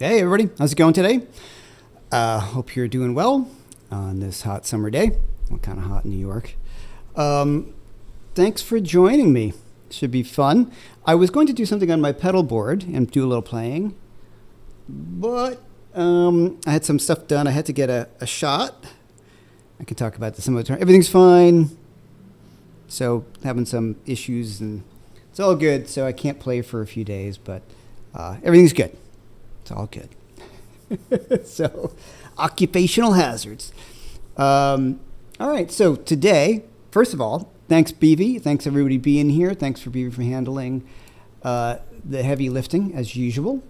Hey everybody, how's it going today? Hope you're doing well on this hot summer day. Well, kind of hot in New York. Thanks for joining me. Should be fun. I was going to do something on my pedal board and do a little playing, but I had some stuff done. I had to get a shot. I can talk about this some other time. Everything's fine. So having some issues and it's all good. So I can't play for a few days, but everything's good. It's all good. So, occupational hazards. All right. So today, first of all, Thanks, BV. Thanks, everybody being here. Thanks for BV for handling the heavy lifting, as usual.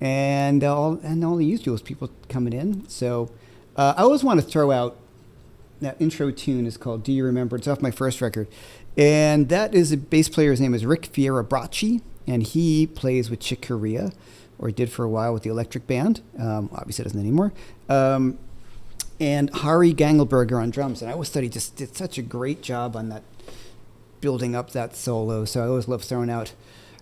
And all the usuals, people coming in. So I always want to throw out that intro tune is called Do You Remember? It's off my first record. And that is a bass player. His name is Rick Fierrabracci, and he plays with Chick Corea, or he did for a while with the Electric Band. Obviously doesn't anymore. And Hari Gangelberger on drums. And I always thought he just did such a great job on that, building up that solo. So I always love throwing out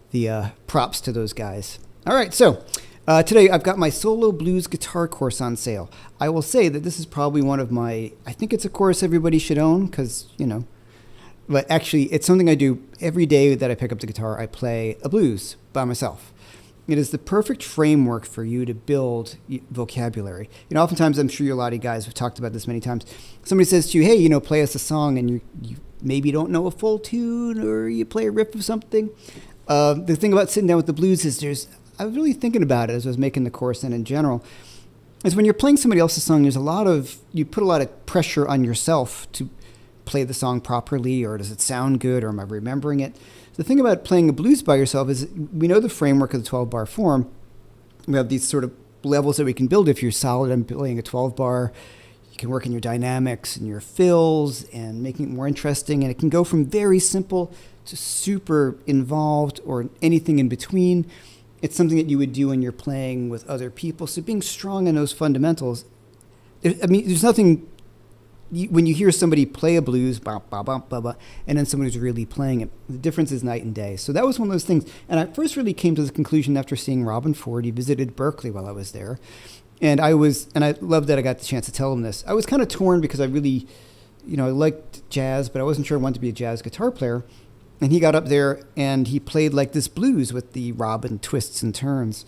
the props to those guys. All right, so today I've got my solo blues guitar course on sale. I will say that this is probably one of my, I think it's a course everybody should own because, but actually it's something I do every day that I pick up the guitar. I play a blues by myself. It is the perfect framework for you to build vocabulary. Oftentimes, I'm sure a lot of you guys have talked about this many times. Somebody says to you, hey, play us a song, and you maybe don't know a full tune, or you play a riff of something. The thing about sitting down with the blues is I was really thinking about it as I was making the course and in general, is when you're playing somebody else's song, you put a lot of pressure on yourself to play the song properly, or does it sound good, or am I remembering it? The thing about playing a blues by yourself is we know the framework of the 12-bar form. We have these sort of levels that we can build. If you're solid on playing a 12-bar, you can work in your dynamics and your fills and making it more interesting. And it can go from very simple to super involved or anything in between. It's something that you would do when you're playing with other people. So being strong in those fundamentals, there's nothing... When you hear somebody play a blues, bah, bah, bah, bah, bah, and then somebody who's really playing it, the difference is night and day. So that was one of those things. And I first really came to the conclusion after seeing Robin Ford. He visited Berkeley while I was there. And I love that I got the chance to tell him this. I was kind of torn because I really, I liked jazz, but I wasn't sure I wanted to be a jazz guitar player. And he got up there and he played like this blues with the Robin twists and turns.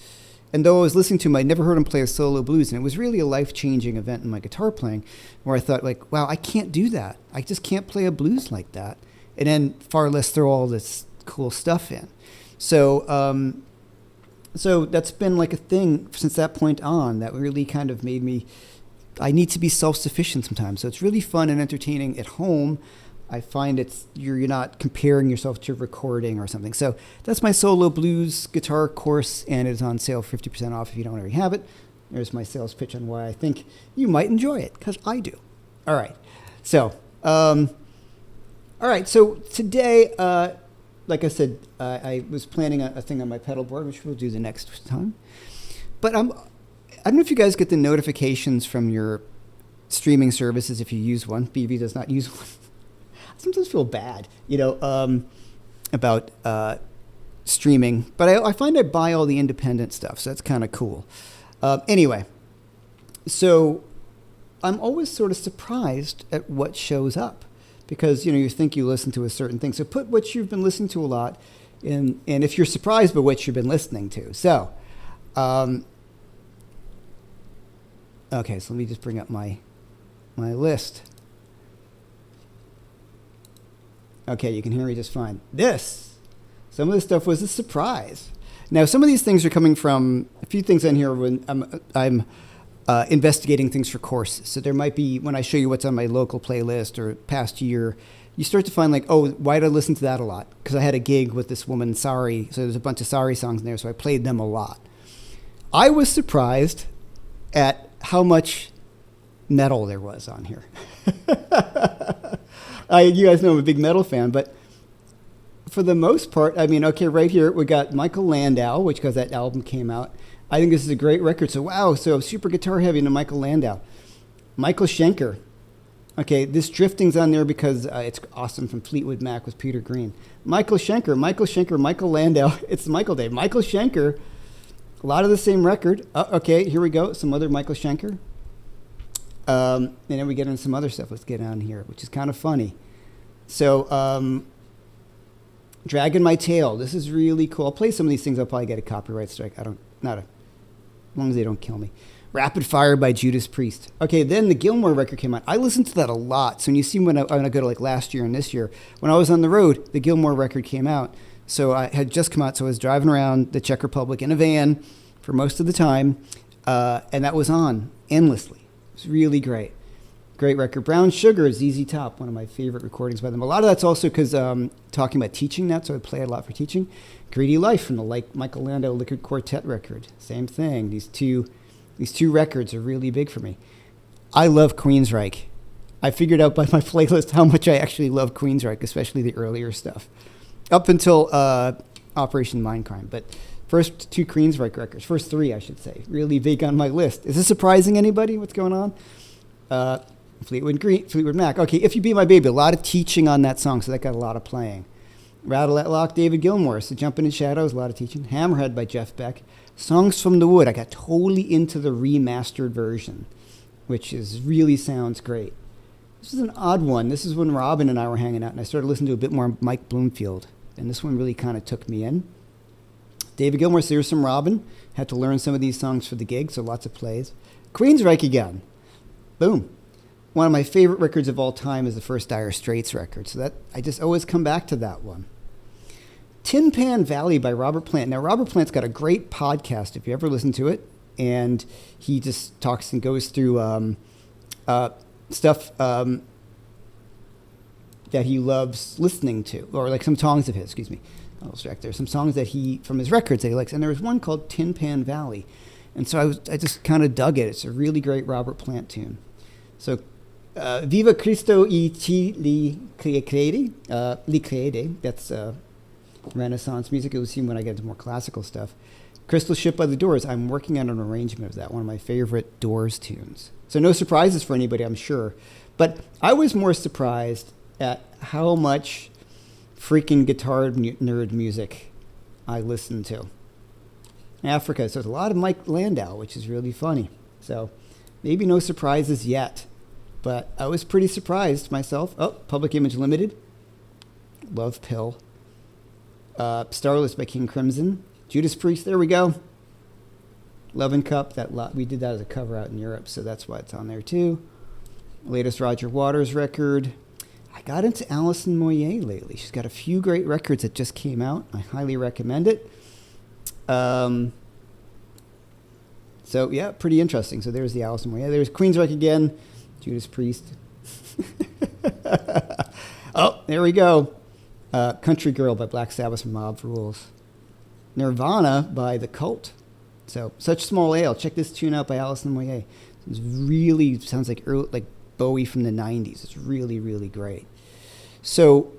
And though I was listening to him, I never heard him play a solo blues. And it was really a life-changing event in my guitar playing where I thought, wow, I can't do that. I just can't play a blues like that. And then far less throw all this cool stuff in. So so that's been like a thing since that point on that really kind of made me, I need to be self-sufficient sometimes. So it's really fun and entertaining at home. I find you're not comparing yourself to recording or something. So that's my solo blues guitar course, and it's on sale 50% off if you don't already have it. There's my sales pitch on why I think you might enjoy it, because I do. All right. So, So today, like I said, I was planning a thing on my pedal board, which we'll do the next time. But I don't know if you guys get the notifications from your streaming services if you use one. BV does not use one. Sometimes feel bad, about streaming. But I find I buy all the independent stuff, so that's kind of cool. Anyway, so I'm always sort of surprised at what shows up because, you think you listen to a certain thing. So put what you've been listening to a lot in, and if you're surprised by what you've been listening to. So, okay, so let me just bring up my list. Okay, you can hear me just fine. Some of this stuff was a surprise. Now, some of these things are coming from a few things on here when I'm investigating things for courses. So there might be, when I show you what's on my local playlist or past year, you start to find why did I listen to that a lot? Because I had a gig with this woman, Sari, so there's a bunch of Sari songs in there, so I played them a lot. I was surprised at how much metal there was on here. You guys know I'm a big metal fan, but for the most part, right here, we got Michael Landau, which because that album came out. I think this is a great record. So super guitar heavy into Michael Landau. Michael Schenker. Okay, this drifting's on there because it's awesome from Fleetwood Mac with Peter Green. Michael Schenker, Michael Landau. It's Michael Day. Michael Schenker, a lot of the same record. Okay, here we go. Some other Michael Schenker. And then we get into some other stuff. Let's get on here, which is kind of funny. So, Dragging My Tail. This is really cool. I'll play some of these things. I'll probably get a copyright strike. As long as they don't kill me. Rapid Fire by Judas Priest. Okay, then the Gilmore record came out. I listened to that a lot. So when you see when I go to last year and this year, when I was on the road, the Gilmore record came out. So I had just come out. So I was driving around the Czech Republic in a van for most of the time. And that was on endlessly. It's really great. Great record. Brown Sugar, ZZ Top, one of my favorite recordings by them. A lot of that's also because talking about teaching that, so I play it a lot for teaching. Greedy Life from the Michael Landau Liquid Quartet record. Same thing. These two records are really big for me. I love Queensryche. I figured out by my playlist how much I actually love Queensryche, especially the earlier stuff. Up until Operation Mindcrime. But first two Queensryche records, first three, I should say, really big on my list. Is this surprising anybody? What's going on? Fleetwood Mac. Okay, If You Be My Baby, a lot of teaching on that song, so that got a lot of playing. Rattle That Lock, David Gilmour. So Jumpin' in Shadows, a lot of teaching. Hammerhead by Jeff Beck. Songs from the Wood. I got totally into the remastered version, which really sounds great. This is an odd one. This is when Robin and I were hanging out, and I started listening to a bit more Mike Bloomfield, and this one really kind of took me in. David Gilmour, so here's some Robin. Had to learn some of these songs for the gig, so lots of plays. Queensryche again. Boom. One of my favorite records of all time is the first Dire Straits record. So that I just always come back to that one. Tin Pan Valley by Robert Plant. Now, Robert Plant's got a great podcast, if you ever listen to it. And he just talks and goes through stuff that he loves listening to. Or like some songs of his, excuse me. I'll distract there. Some songs that from his records that he likes. And there was one called Tin Pan Valley. And so I just kind of dug it. It's a really great Robert Plant tune. So, Viva Cristo e chi li crede. That's Renaissance music. You'll see when I get into more classical stuff. Crystal Ship by the Doors. I'm working on an arrangement of that. One of my favorite Doors tunes. So no surprises for anybody, I'm sure. But I was more surprised at how much freaking guitar nerd music I listened to. Africa. So there's a lot of Mike Landau, which is really funny. So maybe no surprises yet. But I was pretty surprised myself. Oh, Public Image Limited. Love Pill. Starless by King Crimson. Judas Priest, there we go. Love and Cup, we did that as a cover out in Europe, so that's why it's on there too. Latest Roger Waters record. I got into Alison Moyet lately. She's got a few great records that just came out. I highly recommend it. So yeah, pretty interesting. So there's the Alison Moyet. There's Queensryche again. Judas Priest. Oh, there we go. Country Girl by Black Sabbath and Mob Rules. Nirvana by The Cult. So, Such Small Ale. Check this tune out by Alison Moyet. It really sounds like Bowie from the 90s. It's really, really great. So,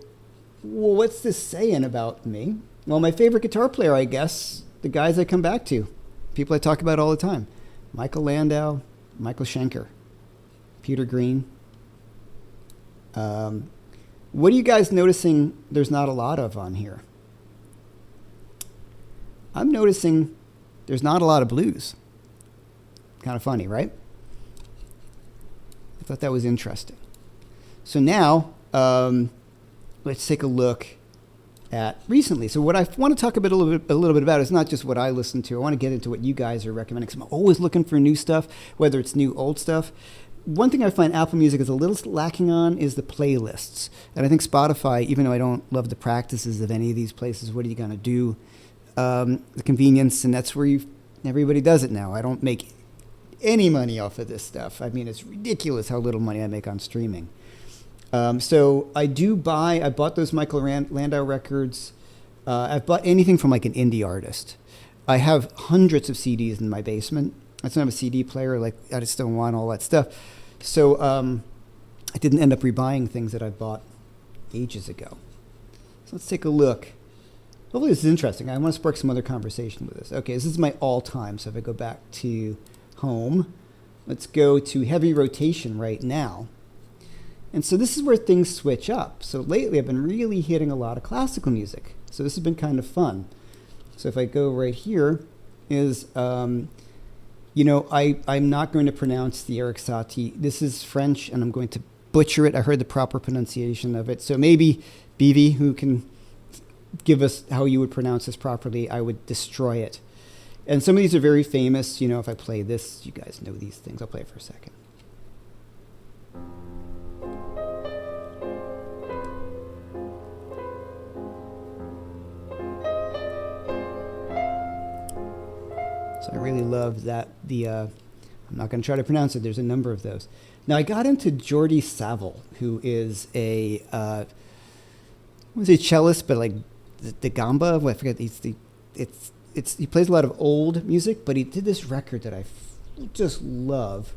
what's this saying about me? Well, my favorite guitar player, I guess, the guys I come back to. People I talk about all the time. Michael Landau, Michael Schenker. Peter Green. What are you guys noticing there's not a lot of on here? I'm noticing there's not a lot of blues. Kind of funny, right? I thought that was interesting. So now, let's take a look at recently. So what I want to talk a little bit about is not just what I listen to. I want to get into what you guys are recommending, because I'm always looking for new stuff, whether it's new, old stuff. One thing I find Apple Music is a little lacking on is the playlists. And I think Spotify, even though I don't love the practices of any of these places, what are you going to do? The convenience, and that's where everybody does it now. I don't make any money off of this stuff. I mean, it's ridiculous how little money I make on streaming. So I bought those Michael Landau records. I've bought anything from like an indie artist. I have hundreds of CDs in my basement. I don't have a CD player. I just don't want all that stuff. So I didn't end up rebuying things that I bought ages ago. So let's take a look. Hopefully this is interesting. I want to spark some other conversation with this. Okay, this is my all-time. So if I go back to home, let's go to heavy rotation right now. And so this is where things switch up. So lately I've been really hitting a lot of classical music. So this has been kind of fun. So if I go right here is, I'm not going to pronounce the Eric Satie. This is French and I'm going to butcher it. I heard the proper pronunciation of it. So maybe BV, who can give us how you would pronounce this properly, I would destroy it. And some of these are very famous. If I play this, you guys know these things. I'll play it for a second. So I really love that. I'm not going to try to pronounce it. There's a number of those. Now I got into Jordi Savile, who is was a cellist, but like the gamba. I forget. He plays a lot of old music, but he did this record that I just love.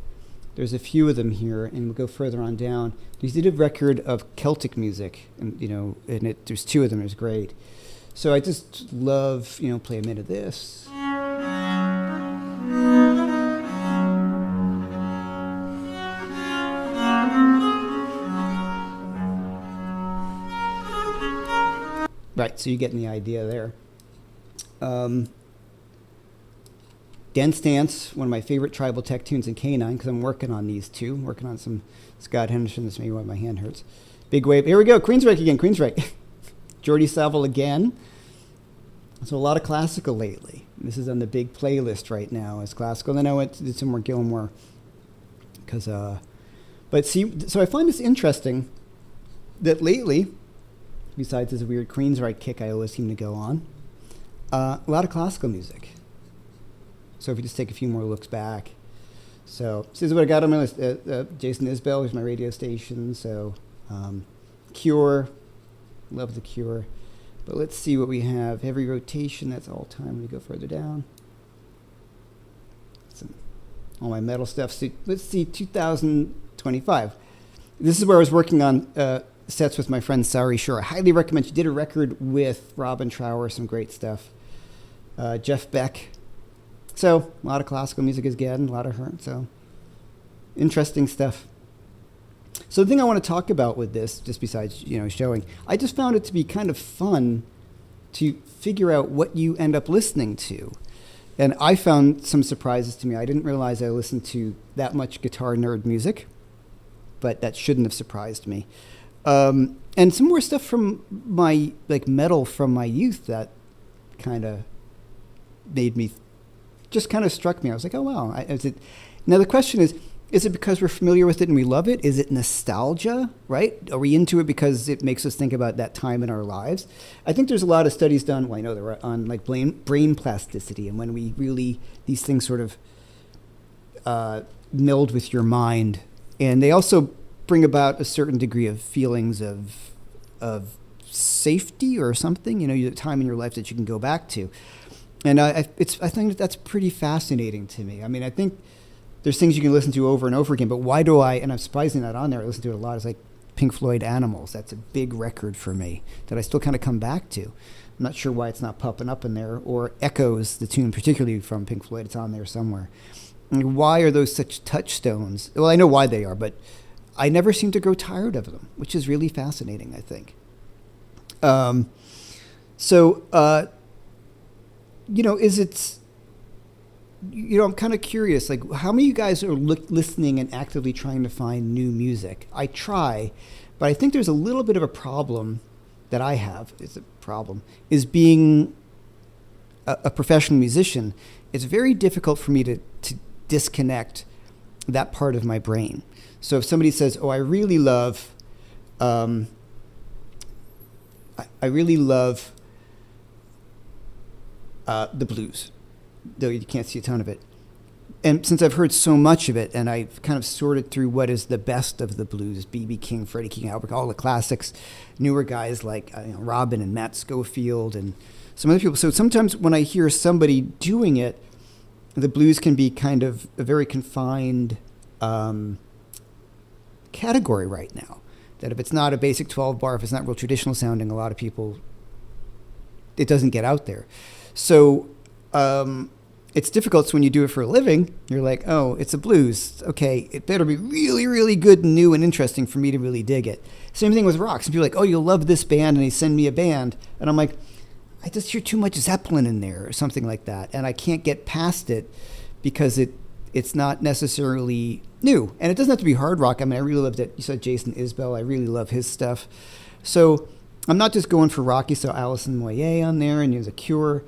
There's a few of them here, and we'll go further on down. He did a record of Celtic music, and there's two of them. It's great. So I just love play a minute of this. Right, so you're getting the idea there. Dance Dance, one of my favorite tribal tech tunes in K9, because I'm working on these two. I'm working on some Scott Henderson. That's maybe why my hand hurts. Big Wave. Here we go. Queensryche again. Queensryche. Jordi Savile again. So a lot of classical lately. This is on the big playlist right now as classical. Then I went to do some more Gilmore. So I find this interesting that lately, besides this weird Queensryche kick I always seem to go on, a lot of classical music. So if we just take a few more looks back. So this is what I got on my list. Jason Isbell is my radio station. So Cure, love the Cure. But let's see what we have. Heavy Rotation, that's all time. We go further down. All my metal stuff. So let's see, 2025. This is where I was working on sets with my friend Sari Shore. I highly recommend. She did a record with Robin Trower, some great stuff. Jeff Beck. So a lot of classical music is getting, a lot of her. So interesting stuff. So the thing I want to talk about with this, just besides showing, I just found it to be kind of fun to figure out what you end up listening to. And I found some surprises to me. I didn't realize I listened to that much guitar nerd music, but that shouldn't have surprised me. And some more stuff from my metal from my youth that kind of made me, just kind of struck me. I was like, oh wow. Now the question is it because we're familiar with it and we love it? Is it nostalgia, right? Are we into it because it makes us think about that time in our lives? I think there's a lot of studies done, I know they're on brain plasticity, and when we really, these things sort of meld with your mind. And they also bring about a certain degree of feelings of safety or something, a time in your life that you can go back to. And I think that's pretty fascinating to me. I mean, I think there's things you can listen to over and over again, but why do and I'm surprisingly not on there, I listen to it a lot, it's like Pink Floyd Animals. That's a big record for me that I still kind of come back to. I'm not sure why it's not popping up in there. Or Echoes, the tune particularly from Pink Floyd, it's on there somewhere. And why are those such touchstones? Well, I know why they are, but I never seem to grow tired of them, which is really fascinating, I think. Is it... I'm kind of curious, how many of you guys are listening and actively trying to find new music? I try, but I think there's a little bit of a problem that I have. It's a problem, is being a professional musician. It's very difficult for me to disconnect that part of my brain. So if somebody says, oh, I really love the blues, though you can't see a ton of it. And since I've heard so much of it, and I've kind of sorted through what is the best of the blues, B.B. King, Freddie King, Albert, all the classics, newer guys like Robin and Matt Schofield and some other people. So sometimes when I hear somebody doing it, the blues can be kind of a very confined category right now. That if it's not a basic 12 bar, if it's not real traditional sounding, a lot of people, it doesn't get out there. So it's difficult. So when you do it for a living, you're like, oh, it's a blues. Okay, it better be really, really good and new and interesting for me to really dig it. Same thing with rock. Some people are like, oh, you'll love this band, and they send me a band. And I'm like, I just hear too much Zeppelin in there or something like that. And I can't get past it because it's not necessarily new. And it doesn't have to be hard rock. I mean, I really love that. You saw Jason Isbell. I really love his stuff. So I'm not just going for rock. You saw Alison Moyet on there, and there's a Cure.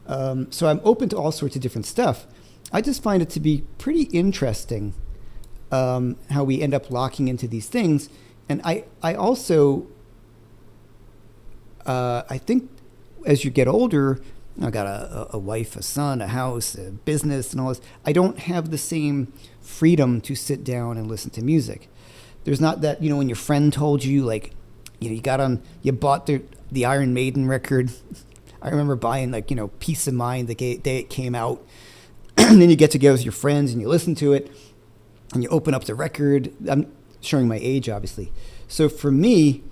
So I'm open to all sorts of different stuff. I just find it to be pretty interesting how we end up locking into these things. And I also, I think as you get older, I got a wife, a son, a house, a business, and all this. I don't have the same freedom to sit down and listen to music. There's not that, when your friend told you, like, you bought the Iron Maiden record. I remember buying, like, Peace of Mind the day it came out. And then you get together with your friends and you listen to it and you open up the record. I'm showing my age, obviously. So for me,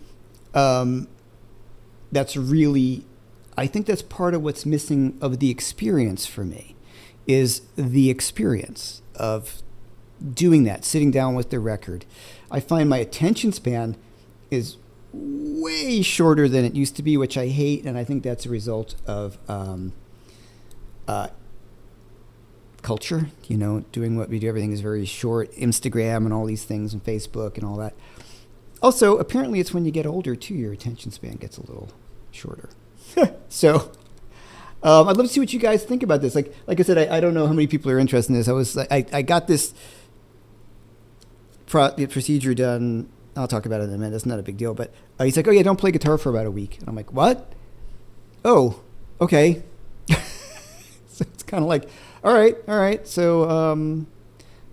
that's really, I think that's part of what's missing of the experience for me, is the experience of doing that, sitting down with the record. I find my attention span is way shorter than it used to be, which I hate, and I think that's a result of culture. Doing what we do, everything is very short. Instagram and all these things, and Facebook and all that. Also, apparently, it's when you get older too, your attention span gets a little shorter. So, I'd love to see what you guys think about this. Like I said, I don't know how many people are interested in this. I got this procedure done. I'll talk about it in a minute. It's not a big deal. But he's like, oh, yeah, don't play guitar for about a week. And I'm like, what? Oh, okay. So it's kind of like, all right. So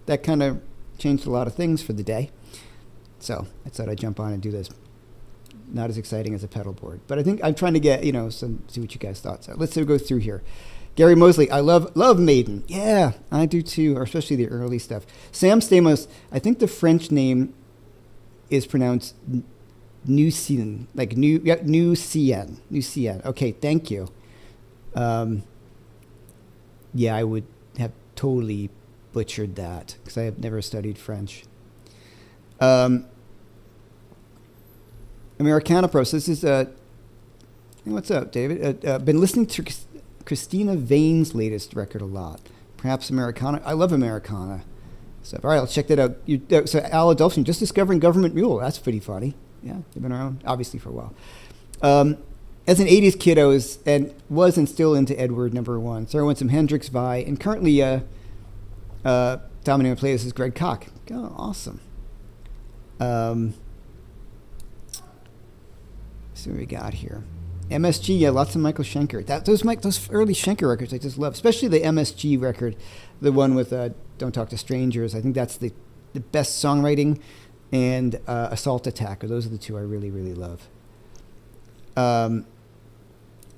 that kind of changed a lot of things for the day. So I thought I'd jump on and do this. Not as exciting as a pedal board. But I think I'm trying to get, see what you guys thought. So let's go through here. Gary Mosley, I love Maiden. Yeah, I do too, or especially the early stuff. Sam Stamos, I think the French name is pronounced Nucien, like Nucien. Okay, thank you. Yeah, I would have totally butchered that because I have never studied French. Americana Pro. So this is what's up, David? Been listening to Christina Vane's latest record a lot. Perhaps Americana. I love Americana. So all right, let's check that out. So Al Adolphine, just discovering Government Mule. That's pretty funny. Yeah, they've been around obviously for a while. As an '80s kid, I was and still into Edward #1. So I went some Hendrix, Vi, and currently dominating playlist is Greg Koch. Oh, awesome. See what we got here. MSG, yeah, lots of Michael Schenker. Those early Schenker records I just love, especially the MSG record, the one with Don't Talk to Strangers. I think that's the best songwriting, and Assault Attack. Those are the two I really, really love. I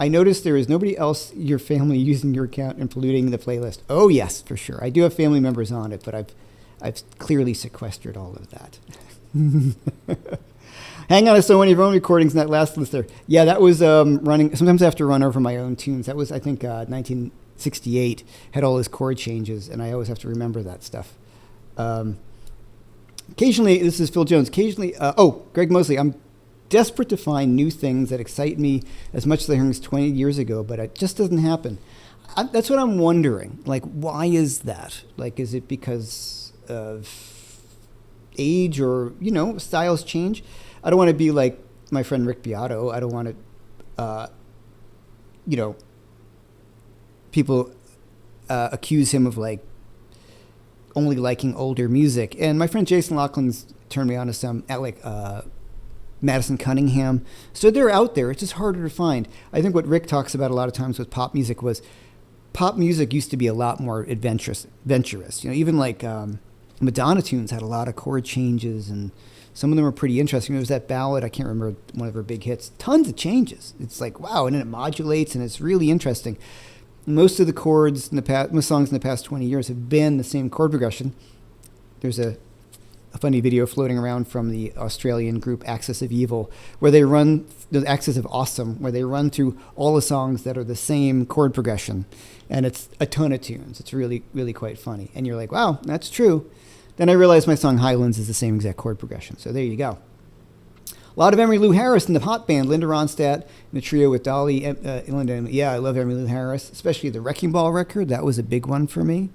noticed there is nobody else in your family using your account and polluting the playlist. Oh, yes, for sure. I do have family members on it, but I've clearly sequestered all of that. Hang on, so many of your own recordings in that last list there. Yeah, that was running. Sometimes I have to run over my own tunes. That was, I think, 1968. Had all those chord changes, and I always have to remember that stuff. Occasionally, this is Phil Jones. Occasionally, Greg Mosley. I'm desperate to find new things that excite me as much as I heard 20 years ago, but it just doesn't happen. That's what I'm wondering. Like, why is that? Like, is it because of age or, styles change? I don't want to be like my friend Rick Beato. I don't want to, people accuse him of like only liking older music. And my friend Jason Laughlin's turned me on to some Madison Cunningham. So they're out there. It's just harder to find. I think what Rick talks about a lot of times with pop music was pop music used to be a lot more adventurous. Even like Madonna tunes had a lot of chord changes, and some of them were pretty interesting. There was that ballad, I can't remember one of her big hits. Tons of changes. It's like, wow, and then it modulates, and it's really interesting. Most of the chords most songs in the past 20 years have been the same chord progression. There's a funny video floating around from the Australian group Axis of Evil, where they run the Axis of Awesome, where they run through all the songs that are the same chord progression, and it's a ton of tunes. It's really, really quite funny, and you're like, wow, that's true. Then I realized my song Highlands is the same exact chord progression, so there you go. A lot of Emmylou Harris in the hot band, Linda Ronstadt, in the trio with Dolly, Linda. Yeah, I love Emmylou Harris, especially the Wrecking Ball record. That was a big one for me.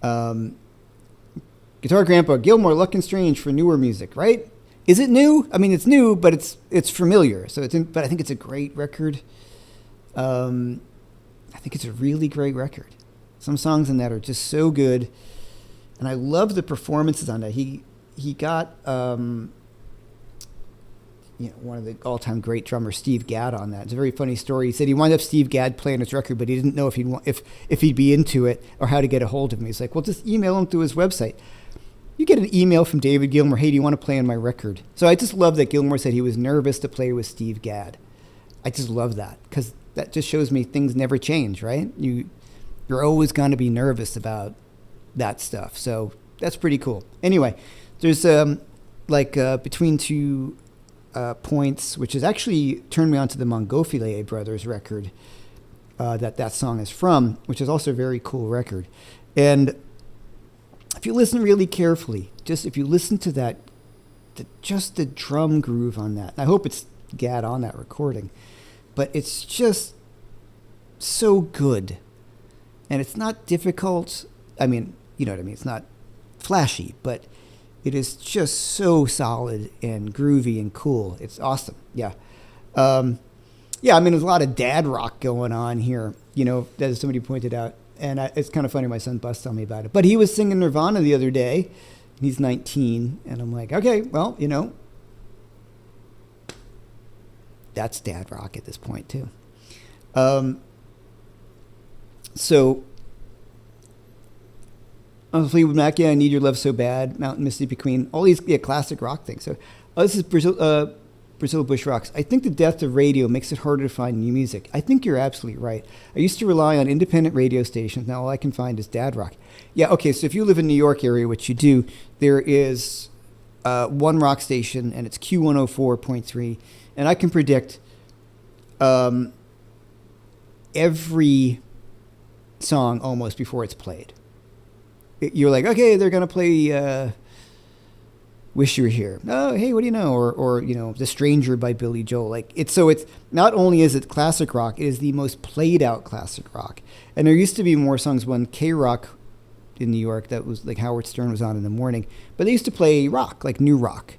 Guitar Grandpa, Gilmore, Luck and Strange for newer music, right? Is it new? I mean, it's new, but it's familiar. But I think it's a great record. I think it's a really great record. Some songs in that are just so good, and I love the performances on that. He got one of the all-time great drummers, Steve Gadd, on that. It's a very funny story. He said he wound up Steve Gadd playing his record, but he didn't know if he'd be into it or how to get a hold of him. He's like, well, just email him through his website. You get an email from David Gilmour, hey, do you want to play on my record? So I just love that Gilmour said he was nervous to play with Steve Gadd. I just love that, because that just shows me things never change, right? You're always going to be nervous about that stuff. So that's pretty cool. Anyway, there's Between Two Points, which has actually turned me on to the Montgolfier brothers record that song is from, which is also a very cool record. And if you listen really carefully, just if you listen to that, just the drum groove on that, I hope it's Gadd on that recording, but it's just so good. And it's not difficult. I mean, you know what I mean? It's not flashy, but it is just so solid and groovy and cool. It's awesome. Yeah. I mean, there's a lot of dad rock going on here, as somebody pointed out. And it's kind of funny. My son Bus told me about it. But he was singing Nirvana the other day. He's 19. And I'm like, okay, well, that's dad rock at this point, too. So, Fleetwood Mac, I Need Your Love So Bad, Mountain Mississippi Queen, all these classic rock things. So, this is Brazil Bush Rocks. I think the death of radio makes it harder to find new music. I think you're absolutely right. I used to rely on independent radio stations. Now all I can find is dad rock. Yeah, okay, so if you live in New York area, which you do, there is one rock station, and it's Q104.3, and I can predict every song almost before it's played. You're like, okay, they're going to play Wish You Were Here. Oh, hey, what do you know? Or The Stranger by Billy Joel. It's not only is it classic rock, it is the most played out classic rock. And there used to be more songs when K-Rock in New York, that was like Howard Stern was on in the morning, but they used to play rock, like new rock.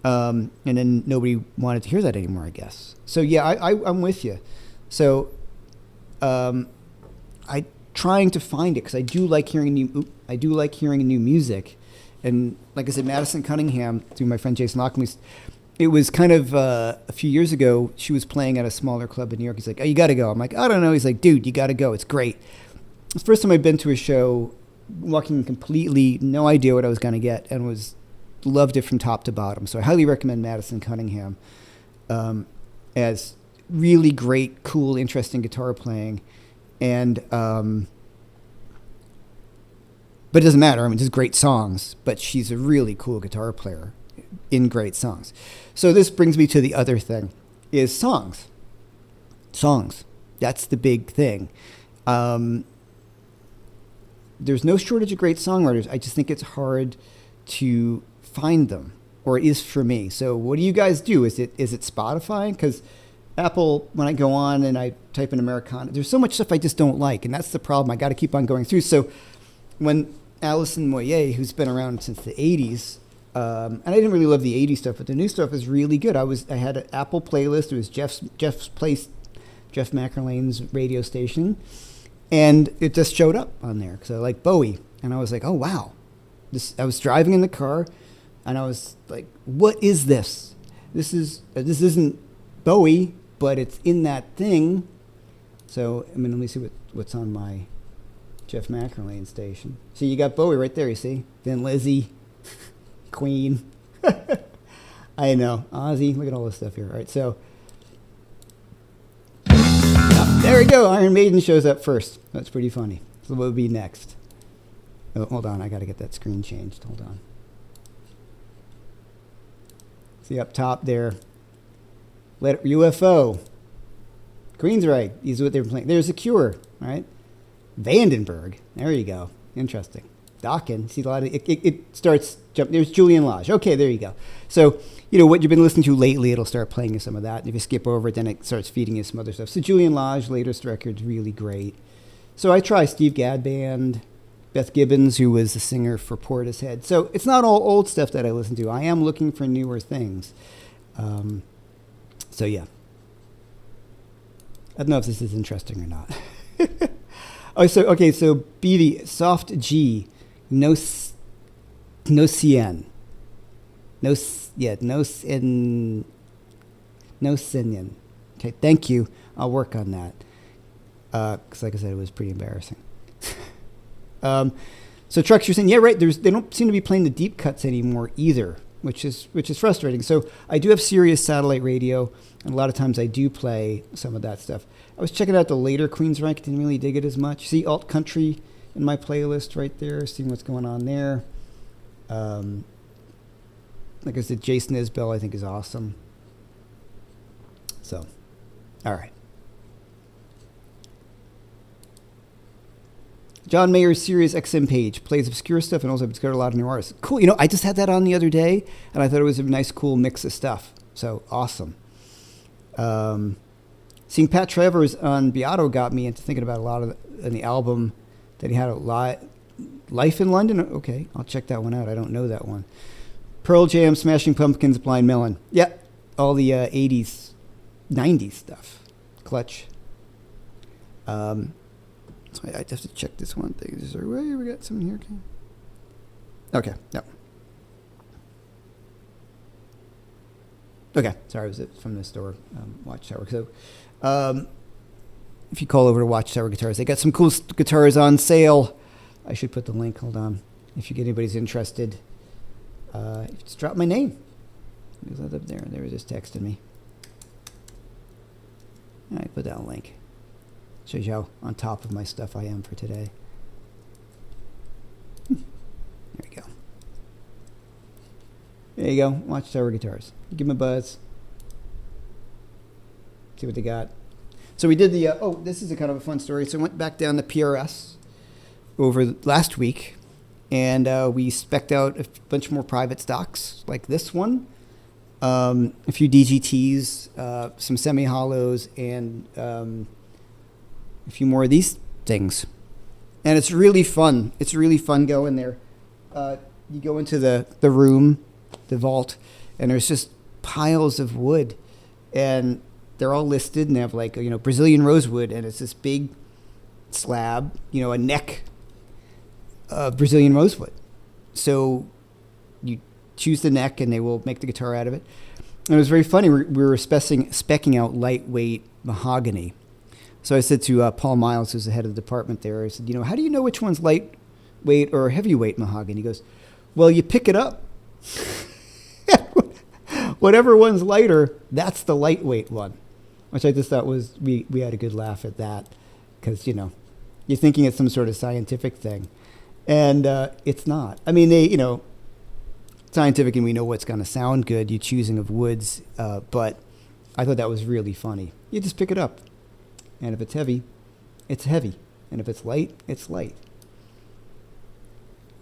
And then nobody wanted to hear that anymore, I guess. So yeah, I'm with you. So I trying to find it, because I do like hearing new music. And like I said, Madison Cunningham, through my friend Jason Lockley, it was kind of a few years ago, she was playing at a smaller club in New York. He's like, oh, you got to go. I'm like, I don't know. He's like, dude, you got to go. It's great. It's the first time I've been to a show, walking completely, no idea what I was going to get, and loved it from top to bottom. So I highly recommend Madison Cunningham as really great, cool, interesting guitar playing. And but it doesn't matter. I mean, just great songs. But she's a really cool guitar player in great songs. So this brings me to the other thing, is songs. Songs. That's the big thing. There's no shortage of great songwriters. I just think it's hard to find them, or it is for me. So what do you guys do? Is it Spotify? Because Apple, when I go on and I type in Americana, there's so much stuff I just don't like, and that's the problem. I got to keep on going through. So when Alison Moyet, who's been around since the 80s, and I didn't really love the 80s stuff, but the new stuff is really good. I had an Apple playlist. It was Jeff's place, Jeff McErlane's radio station, and it just showed up on there because I like Bowie, and I was like, oh wow, I was driving in the car, and I was like, what is this? This isn't Bowie, but it's in that thing. So I mean, let me see what's on my Jeff McErlane station. So you got Bowie right there, you see? Then Lizzie, Queen. I know. Ozzy, look at all this stuff here. All right, so there we go. Iron Maiden shows up first. That's pretty funny. So what would be next? Oh, hold on. I got to get that screen changed. Hold on. See up top there. UFO. Queensryche. These are what they were playing. There's a Cure, right? Vandenberg. There you go. Interesting. Dokken. See a lot of it starts jumping. There's Julian Lage. Okay, there you go. So, what you've been listening to lately, it'll start playing you some of that. And if you skip over it, then it starts feeding you some other stuff. So Julian Lage, latest record's really great. So I try Steve Gadd Band, Beth Gibbons, who was the singer for Portishead. So it's not all old stuff that I listen to. I am looking for newer things. So yeah. I don't know if this is interesting or not. So BV, soft G, no CN. No, No singing. Okay, thank you. I'll work on that. Because like I said, it was pretty embarrassing. So Trucks, you're saying, yeah, right. They don't seem to be playing the deep cuts anymore either, which is frustrating. So I do have Sirius satellite radio, and a lot of times I do play some of that stuff. I was checking out the later Queensrÿche, didn't really dig it as much. See alt country in my playlist right there, seeing what's going on there. Like I said, Jason Isbell I think is awesome. So, all right. John Mayer's Sirius XM page plays obscure stuff and also discovered a lot of new artists. Cool. You know, I just had that on the other day, and I thought it was a nice, cool mix of stuff. So awesome. Seeing Pat Travers on Beato got me into thinking about a lot of the album that he had a Life in London. Okay, I'll check that one out. I don't know that one. Pearl Jam, Smashing Pumpkins, Blind Melon. Yeah, all the 80s, 90s stuff. Clutch. So I have to check this one thing. Is there a way we got something here? Okay, no. Okay, sorry, it was from the store, Watchtower. So, if you call over to Watchtower Guitars, they got some cool guitars on sale. I should put the link. Hold on. If anybody's interested, just drop my name. Is that up there? They were just texting me. I put that link. Shows you how on top of my stuff I am for today. There we go. There you go. Watchtower Guitars. Give them a buzz. See what they got. So we did the, this is a kind of a fun story. So I went back down to PRS over last week, and we spec'd out a bunch more private stocks like this one, a few DGTs, some semi-hollows, and a few more of these things. And it's really fun. It's really fun going there. You go into the room, the vault, and there's just piles of wood, and they're all listed, and they have like, Brazilian rosewood, and it's this big slab, a neck of Brazilian rosewood. So you choose the neck, and they will make the guitar out of it. And it was very funny. We were specking out lightweight mahogany. So I said to Paul Miles, who's the head of the department there, I said, how do you know which one's lightweight or heavyweight mahogany? He goes, well, you pick it up. Whatever one's lighter, that's the lightweight one, which I just thought was, we had a good laugh at that, because, you're thinking it's some sort of scientific thing. And it's not. I mean, they, scientific, and we know what's going to sound good, you choosing of woods, but I thought that was really funny. You just pick it up. And if it's heavy, it's heavy. And if it's light, it's light.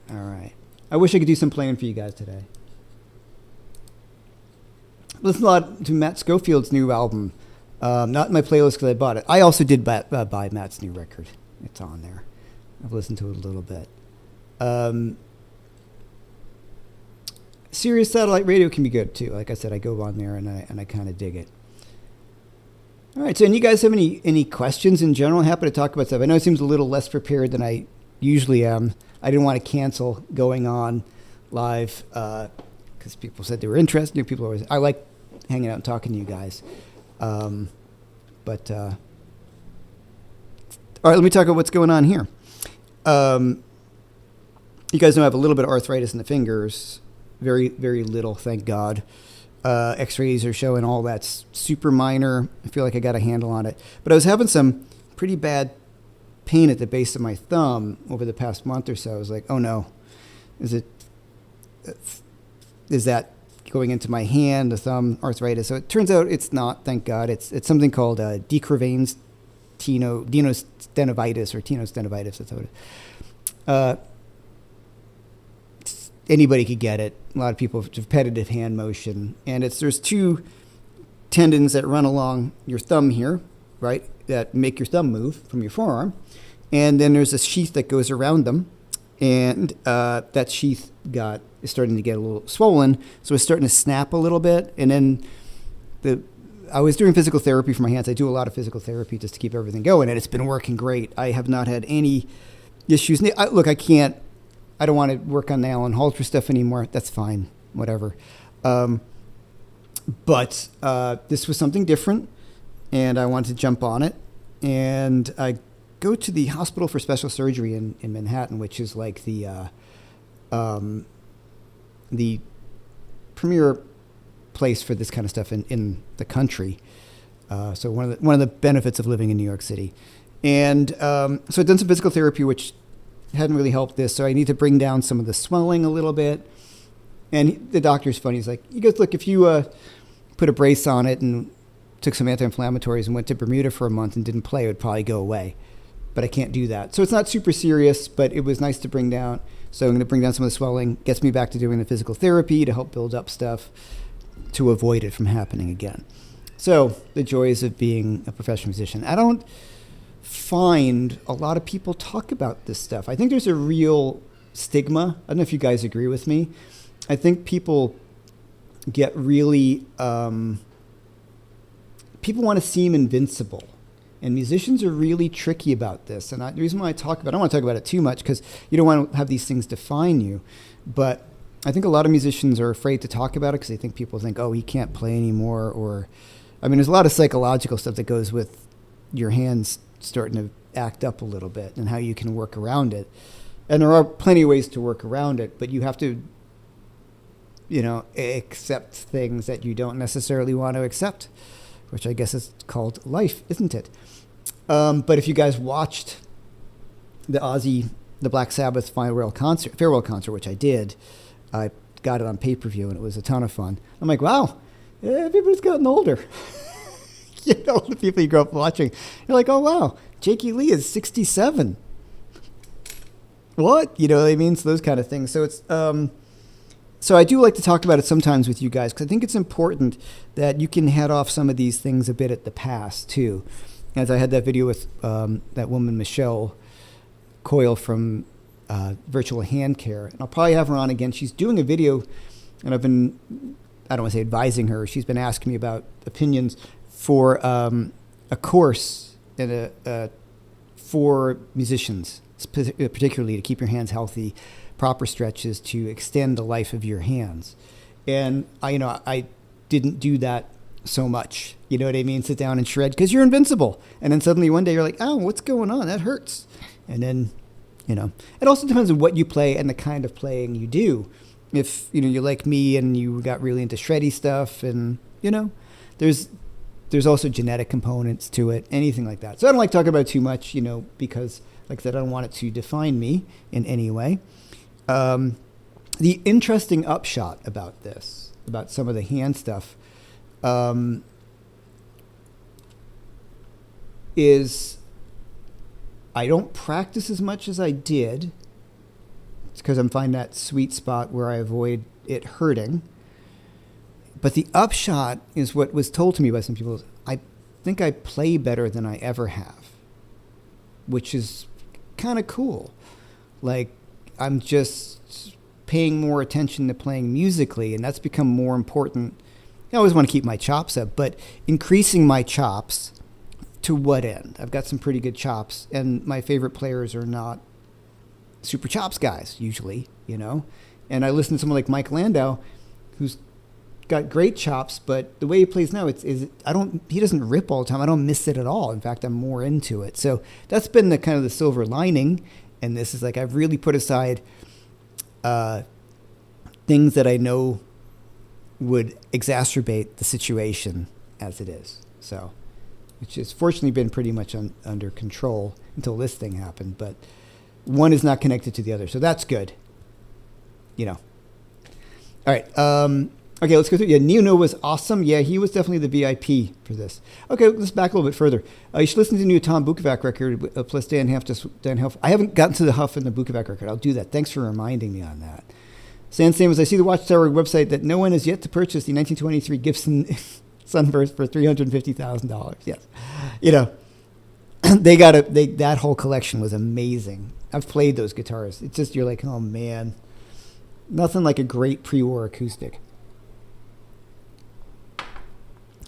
All right. I wish I could do some playing for you guys today. Listen a lot to Matt Schofield's new album. Not in my playlist because I bought it. I also did buy Matt's new record. It's on there. I've listened to it a little bit. Sirius satellite radio can be good too. Like I said, I go on there and I kind of dig it. All right, so and you guys have any questions in general? Happy to talk about stuff. I know it seems a little less prepared than I usually am. I didn't want to cancel going on live because people said they were interested. People always, I like hanging out and talking to you guys. All right, let me talk about what's going on here. You guys know I have a little bit of arthritis in the fingers. Very, very little, thank God. X-rays are showing all that's super minor. I feel like I got a handle on it. But I was having some pretty bad pain at the base of my thumb over the past month or so. I was like, oh no, is that going into my hand, the thumb arthritis? So it turns out it's not, thank God. It's something called Decravain tenosynovitis or tenosynovitis. That's what it is. Anybody could get it. A lot of people have repetitive hand motion. And there's two tendons that run along your thumb here, right, that make your thumb move from your forearm. And then there's a sheath that goes around them. And that sheath is starting to get a little swollen. So it's starting to snap a little bit. And then I was doing physical therapy for my hands. I do a lot of physical therapy just to keep everything going. And it's been working great. I have not had any issues. I don't want to work on the Alan Halter stuff anymore. That's fine, whatever. But But this was something different, and I wanted to jump on it. And I go to the Hospital for Special Surgery in Manhattan, which is like the premier place for this kind of stuff in the country. So one of the benefits of living in New York City. And so I've done some physical therapy, which hadn't really helped this. So I need to bring down some of the swelling a little bit. And the doctor's funny. He's like, he goes, look, if you put a brace on it and took some anti-inflammatories and went to Bermuda for a month and didn't play, it would probably go away. But I can't do that. So it's not super serious, but it was nice to bring down. So I'm going to bring down some of the swelling, gets me back to doing the physical therapy to help build up stuff to avoid it from happening again. So the joys of being a professional musician. I don't find a lot of people talk about this stuff. I think there's a real stigma. I don't know if you guys agree with me. I think people get really, people want to seem invincible. And musicians are really tricky about this. And the reason why I don't want to talk about it too much because you don't want to have these things define you. But I think a lot of musicians are afraid to talk about it because they think people think, oh, he can't play anymore. Or, I mean, there's a lot of psychological stuff that goes with your hands starting to act up a little bit and how you can work around it. And there are plenty of ways to work around it, but you have to, accept things that you don't necessarily want to accept, which I guess is called life, isn't it? But if you guys watched the Black Sabbath farewell concert, which I did, I got it on pay-per-view, and it was a ton of fun. I'm like, wow, everybody's gotten older. The people you grew up watching, you're like, oh, wow, Jakey Lee is 67. What? You know what I mean? So those kind of things. So it's... So I do like to talk about it sometimes with you guys because I think it's important that you can head off some of these things a bit at the pass too. As I had that video with that woman, Michelle Coyle from Virtual Hand Care. And I'll probably have her on again. She's doing a video, and I've been, I don't want to say advising her. She's been asking me about opinions for a course and for musicians, particularly to keep your hands healthy, proper stretches to extend the life of your hands. And I didn't do that so much. You know what I mean? Sit down and shred because you're invincible. And then suddenly one day you're like, oh, what's going on? That hurts. And then, it also depends on what you play and the kind of playing you do. If, you're like me and you got really into shreddy stuff and, there's also genetic components to it, anything like that. So I don't like talking about it too much, because like I said, I don't want it to define me in any way. The interesting upshot about this, about some of the hand stuff, is I don't practice as much as I did. It's because I'm finding that sweet spot where I avoid it hurting. But the upshot is what was told to me by some people. I think I play better than I ever have, which is kind of cool. Like, I'm just paying more attention to playing musically, and that's become more important. I always want to keep my chops up, but increasing my chops to what end? I've got some pretty good chops, and my favorite players are not super chops guys, usually, And I listen to someone like Mike Landau, who's got great chops, but the way he plays now, he doesn't rip all the time. I don't miss it at all. In fact, I'm more into it. So that's been the kind of the silver lining. And this is like, I've really put aside things that I know would exacerbate the situation as it is. So, which has fortunately been pretty much under control until this thing happened. But one is not connected to the other. So that's good. All right. Okay, let's go through. Yeah, Nino was awesome. Yeah, he was definitely the VIP for this. Okay, let's back a little bit further. You should listen to the new Tom Bukovac record, plus Dan Huff. I haven't gotten to the Huff and the Bukovac record. I'll do that. Thanks for reminding me on that. Sans Samus, I see the Watchtower website that no one has yet to purchase the 1923 Gibson Sunburst for $350,000. Yes. That whole collection was amazing. I've played those guitars. It's just, you're like, oh man, nothing like a great pre-war acoustic.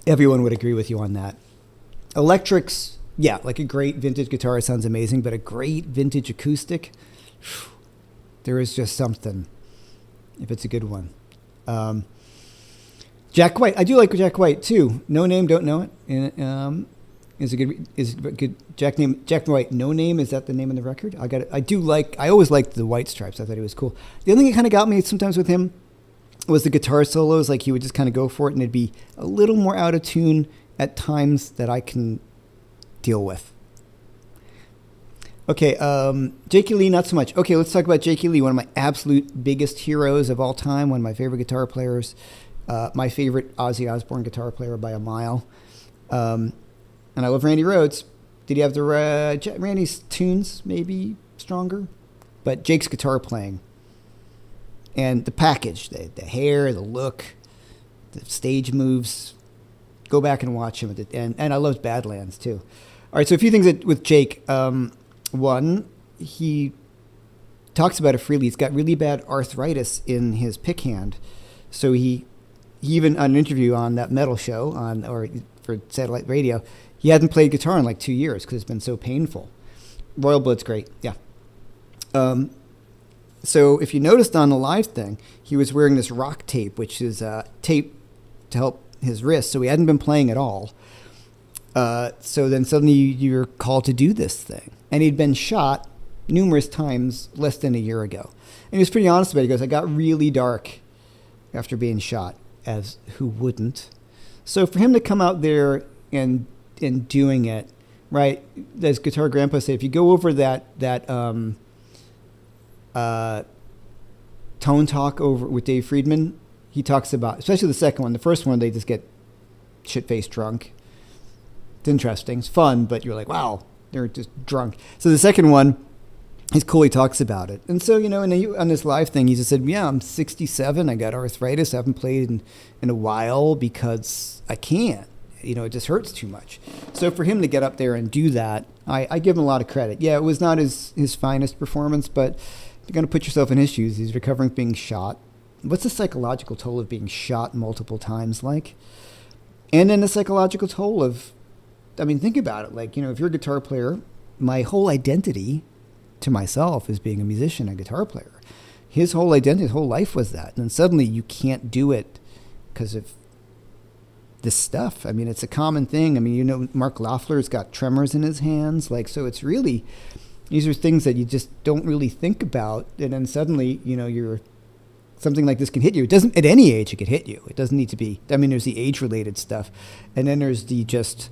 Everyone would agree with you on that. Electrics, yeah, like a great vintage guitar sounds amazing, but a great vintage acoustic, there is just something if it's a good one. Jack White. I do like Jack White too. No Name, don't know it. And, is a good Jack White. No Name, is that the name of the record? I always liked the White Stripes. I thought he was cool. The only thing that kind of got me sometimes with him was the guitar solos. Like he would just kind of go for it, and it'd be a little more out of tune at times that I can deal with. Okay, Jakey Lee, not so much. Okay, let's talk about Jakey Lee, one of my absolute biggest heroes of all time, one of my favorite guitar players, my favorite Ozzy Osbourne guitar player by a mile. And I love Randy Rhoads. Did he have the Randy's tunes maybe stronger? But Jake's guitar playing and the package, the hair, the look, the stage moves. Go back and watch him. And I loved Badlands too. All right, so a few things with Jake. One, he talks about it freely. He's got really bad arthritis in his pick hand. So he even on an interview on that metal show or for satellite radio, he hadn't played guitar in like 2 years because it's been so painful. Royal Blood's great, yeah. So if you noticed on the live thing, he was wearing this rock tape, which is tape to help his wrist. So he hadn't been playing at all. So then suddenly you're called to do this thing. And he'd been shot numerous times less than a year ago. And he was pretty honest about it. He goes, I got really dark after being shot, as who wouldn't? So for him to come out there and doing it, right, as Guitar Grandpa said, if you go over that Tone Talk over with Dave Friedman, he talks about, especially the second one. The first one, they just get shit-faced drunk. It's interesting. It's fun, but you're like, wow, they're just drunk. So the second one, he's cool. He talks about it. And so, on this live thing, he just said, yeah, I'm 67. I got arthritis. I haven't played in a while because I can't. It just hurts too much. So for him to get up there and do that, I give him a lot of credit. Yeah, it was not his finest performance, but you're going to put yourself in his shoes. He's recovering from being shot. What's the psychological toll of being shot multiple times like? And then the psychological toll of, think about it. Like, if you're a guitar player, my whole identity to myself is being a musician, a guitar player. His whole identity, his whole life was that. And then suddenly you can't do it because of this stuff. It's a common thing. Mark Knopfler's got tremors in his hands. So it's really, these are things that you just don't really think about. And then suddenly, something like this can hit you. It doesn't, at any age, it could hit you. It doesn't need to be, there's the age-related stuff. And then there's the just,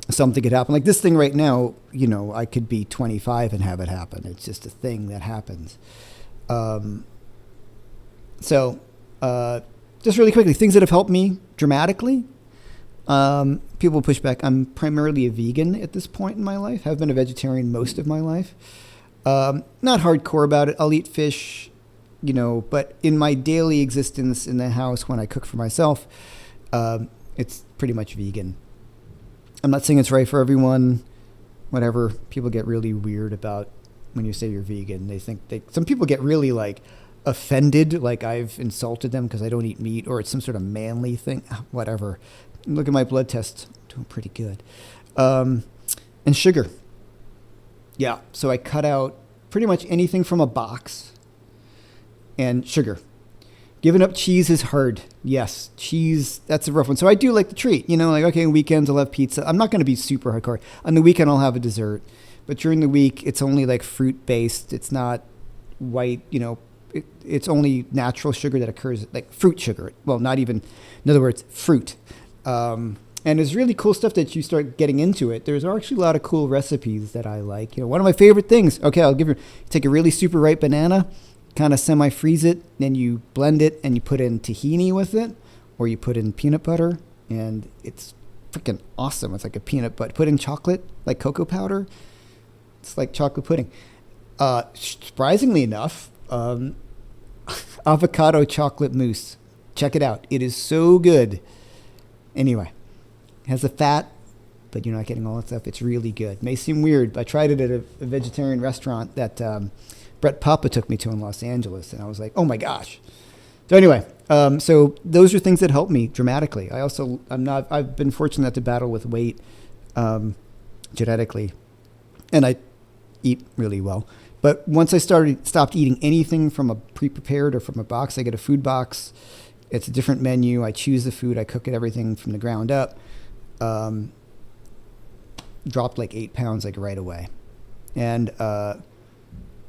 something could happen. Like this thing right now, I could be 25 and have it happen. It's just a thing that happens. Just really quickly, things that have helped me dramatically. People push back. I'm primarily a vegan at this point in my life. Have been a vegetarian most of my life. Not hardcore about it. I'll eat fish, but in my daily existence in the house when I cook for myself, it's pretty much vegan. I'm not saying it's right for everyone. Whatever. People get really weird about when you say you're vegan. Some people get really offended, like I've insulted them because I don't eat meat, or it's some sort of manly thing. Whatever. Look at my blood tests. Doing pretty good. And sugar. Yeah. So I cut out pretty much anything from a box and sugar. Giving up cheese is hard. Yes, cheese, that's a rough one. So I do like the treat, okay, weekends I'll have pizza. I'm not going to be super hardcore. On the weekend I'll have a dessert. But during the week, it's only fruit-based. It's not white, it's only natural sugar that occurs, like fruit sugar. Well, not even, in other words, fruit. And there's really cool stuff that you start getting into it. There's actually a lot of cool recipes that I like. One of my favorite things, okay, I'll give you, take a really super ripe banana, kind of semi-freeze it, then you blend it and you put in tahini with it, or you put in peanut butter, and it's freaking awesome. It's like a peanut butter. Put in chocolate, like cocoa powder. It's like chocolate pudding. Surprisingly enough, avocado chocolate mousse. Check it out. It is so good. Anyway, it has the fat, but you're not getting all that stuff. It's really good. May seem weird. I tried it at a vegetarian restaurant that Brett Papa took me to in Los Angeles, and I was like, oh my gosh. So anyway, so those are things that help me dramatically. I've been fortunate not to battle with weight genetically, and I eat really well. But once I stopped eating anything from a pre-prepared or from a box, I get a food box, It's a different menu. I choose the food. I cook it, everything from the ground up. Dropped like 8 pounds like right away. And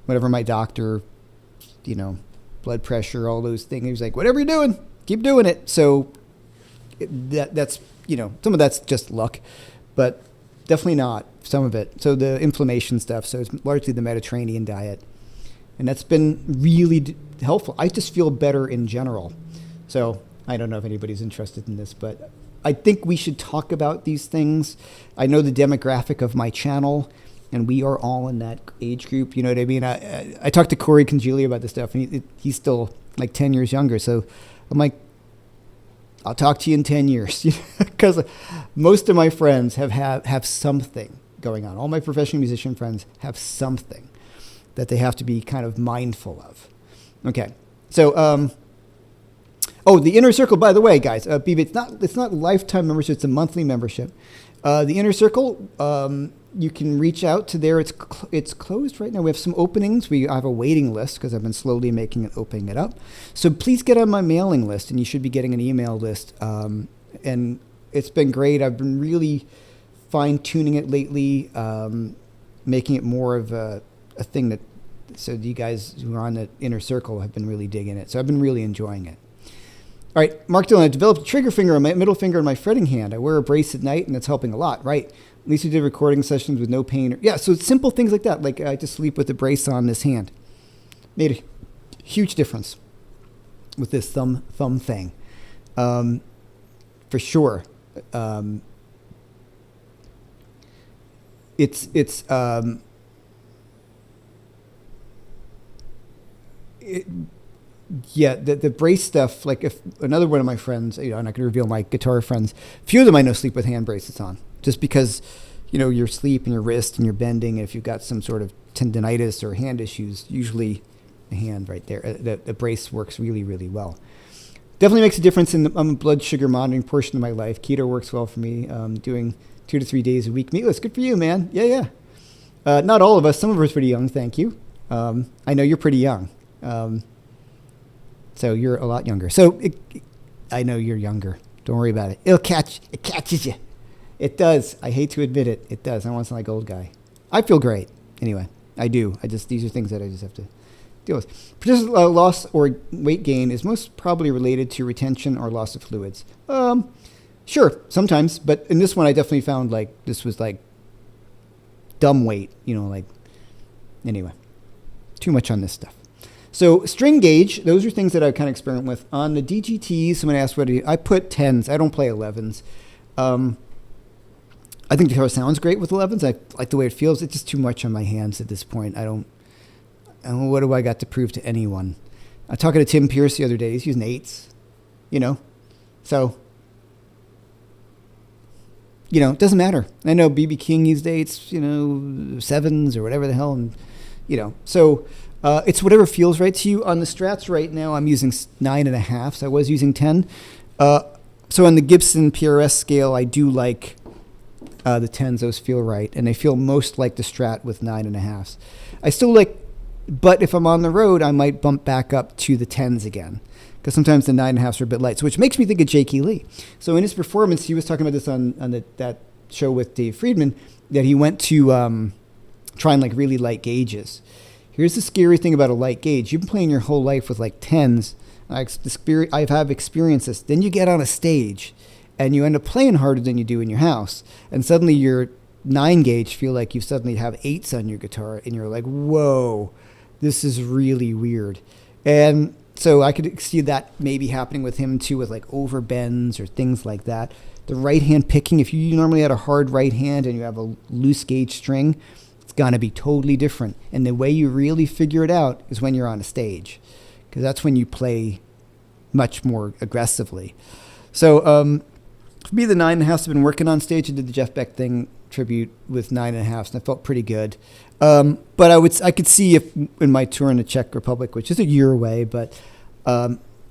whatever my doctor, blood pressure, all those things, he was like, whatever you're doing, keep doing it. So that's, some of that's just luck, but definitely not some of it. So the inflammation stuff. So it's largely the Mediterranean diet. And that's been really helpful. I just feel better in general. So I don't know if anybody's interested in this, but I think we should talk about these things. I know the demographic of my channel, and we are all in that age group. You know what I mean? I talked to Corey Congealy about this stuff, and he's still like 10 years younger. So I'm like, I'll talk to you in 10 years. Because most of my friends have something going on. All my professional musician friends have something that they have to be kind of mindful of. Okay. So, the Inner Circle, by the way, guys, it's not lifetime membership, it's a monthly membership. The Inner Circle, you can reach out to there. It's closed right now. We have some openings. I have a waiting list because I've been slowly opening it up. So please get on my mailing list, and you should be getting an email list. And it's been great. I've been really fine-tuning it lately, making it more of a thing so you guys who are on the Inner Circle have been really digging it. So I've been really enjoying it. All right, Mark Dillon, I developed a trigger finger on my middle finger on my fretting hand. I wear a brace at night, and it's helping a lot, right? At least we did recording sessions with no pain. So it's simple things like that. Like I just sleep with a brace on this hand. Made a huge difference with this thumb thing. For sure. The brace stuff, like if another one of my friends, I'm not going to reveal my guitar friends, a few of them I know sleep with hand bracelets on, just because, your sleep and your wrist and your bending, and if you've got some sort of tendonitis or hand issues, usually the hand right there, the brace works really, really well. Definitely makes a difference in the blood sugar monitoring portion of my life. Keto works well for me, doing 2 to 3 days a week meatless. Good for you, man. Yeah. Not all of us. Some of us are pretty young, thank you. I know you're pretty young. So you're a lot younger. So I know you're younger. Don't worry about it. It catches you. It does. I hate to admit it. It does. I don't want to sound like old guy. I feel great. Anyway, I do. These are things that I just have to deal with. Persistent loss or weight gain is most probably related to retention or loss of fluids. Sure, sometimes. But in this one, I definitely found this was dumb weight. Anyway, too much on this stuff. So string gauge, those are things that I kind of experiment with. On the DGTs, someone asked I put 10s. I don't play 11s. I think the guitar sounds great with 11s. I like the way it feels. It's just too much on my hands at this point. What do I got to prove to anyone? I was talking to Tim Pierce the other day. He's using 8s, So, it doesn't matter. I know B.B. King used 8s, 7s or whatever the hell. And, so... it's whatever feels right to you. On the Strats right now, I'm using 9.5. I was using 10. So on the Gibson PRS scale, I do like the 10s. Those feel right. And they feel most like the Strat with 9.5s. I still like, but if I'm on the road, I might bump back up to the 10s again. Because sometimes the 9.5s are a bit light. So which makes me think of Jakey Lee. So in his performance, he was talking about this on that show with Dave Friedman, that he went to try and really light gauges. Here's the scary thing about a light gauge. You've been playing your whole life with 10s. I have experienced this. Then you get on a stage and you end up playing harder than you do in your house. And suddenly your 9 gauge feel like you suddenly have 8s on your guitar. And you're like, whoa, this is really weird. And so I could see that maybe happening with him too, with overbends or things like that. The right hand picking, if you normally had a hard right hand and you have a loose gauge string, going to be totally different. And the way you really figure it out is when you're on a stage, because that's when you play much more aggressively. So for me, the 9.5s have been working on stage. I did the Jeff Beck thing tribute with 9.5s, and I felt pretty good. But I could see if in my tour in the Czech Republic, which is a year away, but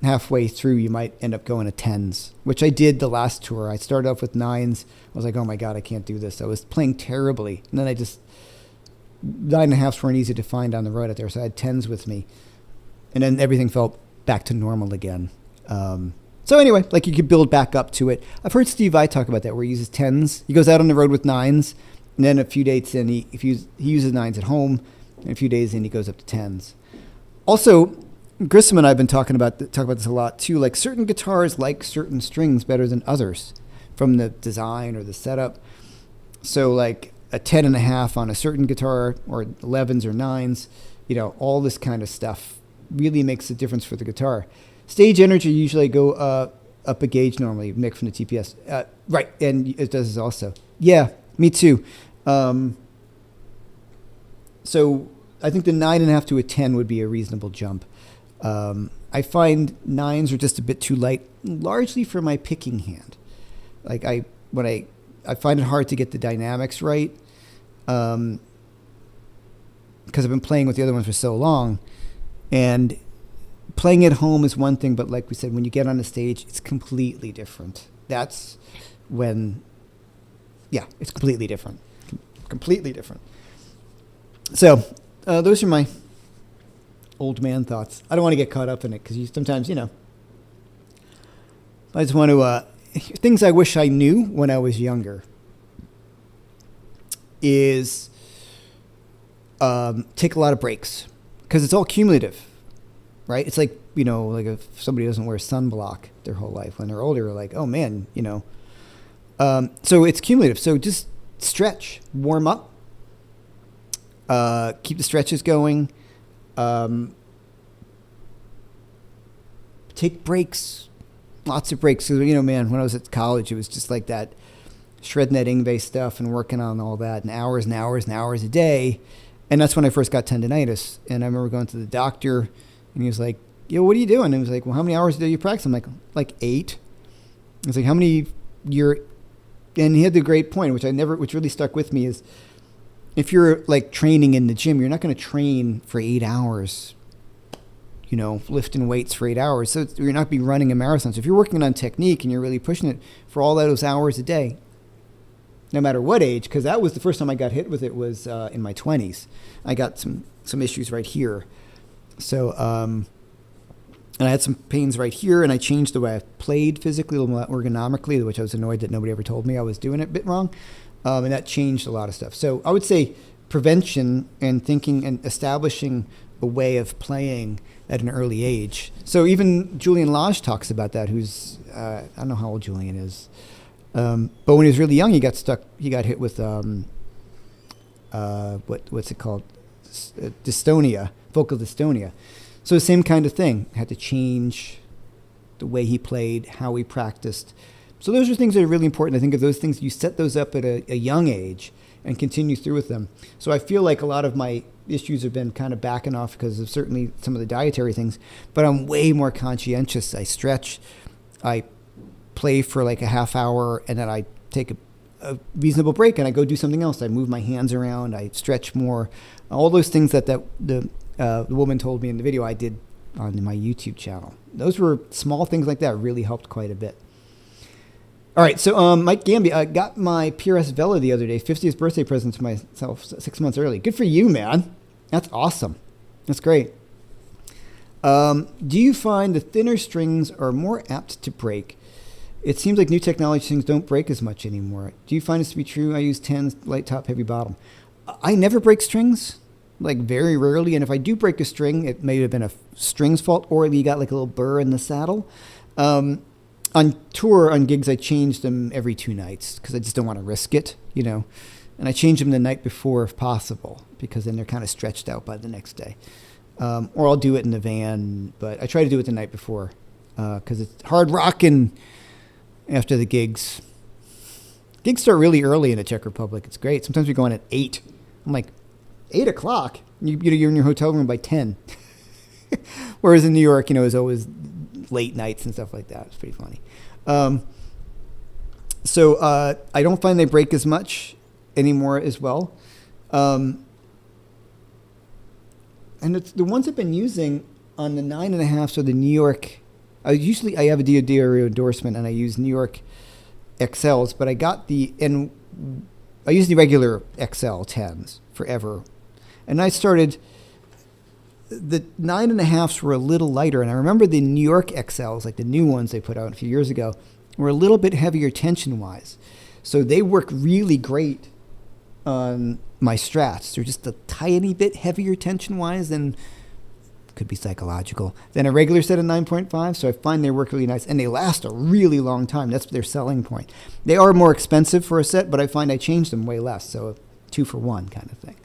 halfway through you might end up going to 10s, which I did the last tour. I started off with 9s. I was like, oh my God, I can't do this. I was playing terribly. And then 9.5s weren't easy to find on the road out there, so I had 10s with me. And then everything felt back to normal again. So anyway, like you could build back up to it. I've heard Steve Vai talk about that, where he uses tens. He goes out on the road with nines, and then a few dates in, he uses nines at home, and a few days in, he goes up to tens. Also, Grissom and I have been talking about this a lot too. Like certain guitars like certain strings better than others, from the design or the setup. So like a 10.5 on a certain guitar, or 11s or 9s, all this kind of stuff really makes a difference for the guitar. Stage energy, usually go up a gauge normally, Mick from the TPS. Right, and it does this also. Yeah, me too. So I think the 9.5 to a 10 would be a reasonable jump. I find 9s are just a bit too light, largely for my picking hand. Like I find it hard to get the dynamics right, because I've been playing with the other ones for so long, and playing at home is one thing, but like we said, when you get on the stage, it's completely different. That's when, it's completely different. Completely different. So, those are my old man thoughts. I don't want to get caught up in it, because sometimes, I just want to, things I wish I knew when I was younger is take a lot of breaks, because it's all cumulative. Right? It's like, like if somebody doesn't wear sunblock their whole life, when they're older, like, oh man, so it's cumulative. So just stretch, warm up, keep the stretches going, take breaks, lots of breaks. So, man, when I was at college, it was just like that, shredding that Ingve stuff and working on all that, and hours and hours and hours a day. And that's when I first got tendonitis. And I remember going to the doctor, and he was like, what are you doing? And he was like, well, how many hours do you practice? I'm like 8. I was like, how many and he had the great point, which really stuck with me, is if you're like training in the gym, you're not going to train for 8 hours, lifting weights for 8 hours. So you're not be running a marathon. So if you're working on technique and you're really pushing it for all those hours a day, no matter what age, because that was the first time I got hit with it was in my 20s. I got some issues right here. So, and I had some pains right here, and I changed the way I played physically, a little more ergonomically, which I was annoyed that nobody ever told me I was doing it a bit wrong. And that changed a lot of stuff. So I would say prevention and thinking and establishing a way of playing at an early age. So even Julian Lage talks about that, who's, I don't know how old Julian is. But when he was really young, he got hit with, what's it called? Dystonia. Vocal dystonia. So the same kind of thing. Had to change the way he played, how he practiced. So those are things that are really important. I think of those things, you set those up at a young age and continue through with them. So I feel like a lot of my issues have been kind of backing off because of certainly some of the dietary things, but I'm way more conscientious. I stretch, I play for like a half hour, and then I take a reasonable break and I go do something else. I move my hands around, I stretch more. All those things that the woman told me in the video I did on my YouTube channel. Those were small things like that, really helped quite a bit. All right, so Mike Gamby, I got my PRS Vela the other day, 50th birthday present to myself 6 months early. Good for you, man. That's awesome. That's great. Do you find the thinner strings are more apt to break? It seems like new technology strings don't break as much anymore. Do you find this to be true? I use 10s, light top, heavy bottom. I never break strings, like very rarely. And if I do break a string, it may have been a string's fault, or you got like a little burr in the saddle. On tour, on gigs, I change them every 2 nights because I just don't want to risk it, And I change them the night before if possible, because then they're kind of stretched out by the next day. Or I'll do it in the van, but I try to do it the night before because it's hard rocking after the gigs. Gigs start really early in the Czech Republic. It's great. Sometimes we go on at 8. I'm like, 8 o'clock? You're in your hotel room by 10. Whereas in New York, it's always late nights and stuff like that. It's pretty funny. So I don't find they break as much anymore as well. And it's the ones I've been using on the 9.5s or the New York. I have a DoD endorsement and I use New York XLs, but I use the regular XL 10s forever. And I started the 9.5s were a little lighter. And I remember the New York XLs, like the new ones they put out a few years ago, were a little bit heavier tension-wise. So they work really great on my Strats. They're just a tiny bit heavier tension-wise than, could be psychological, than a regular set of 9.5. So I find they work really nice, and they last a really long time. That's their selling point. They are more expensive for a set, but I find I change them way less. So a 2-for-1 kind of thing.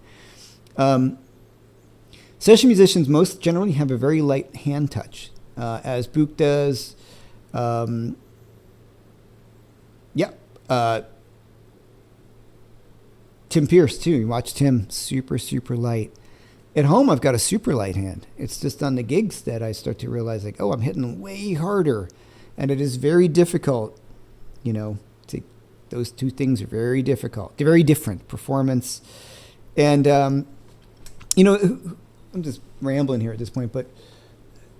Session musicians most generally have a very light hand touch, as Book does. Tim Pierce, too. You watch Tim, super, super light. At home, I've got a super light hand. It's just on the gigs that I start to realize, like, oh, I'm hitting way harder. And it is very difficult, those two things are very difficult. They're very different, performance. And, I'm just rambling here at this point, but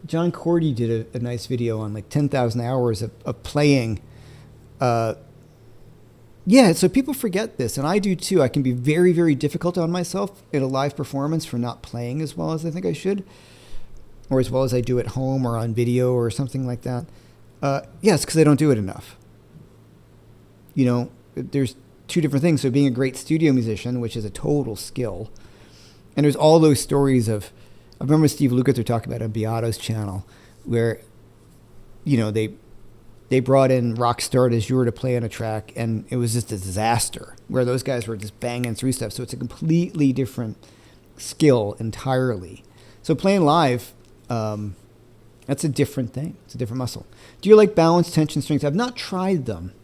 John Cordy did a nice video on like 10,000 hours of playing. So people forget this, and I do too. I can be very, very difficult on myself in a live performance for not playing as well as I think I should, or as well as I do at home or on video or something like that. It's because I don't do it enough. There's two different things. So being a great studio musician, which is a total skill, and there's all those stories of, I remember Steve Lukather talking about on Beato's channel, where, they brought in Rockstar as you were to play on a track, and it was just a disaster, where those guys were just banging through stuff. So it's a completely different skill entirely. So playing live, that's a different thing. It's a different muscle. Do you like balance, tension, strength? I've not tried them.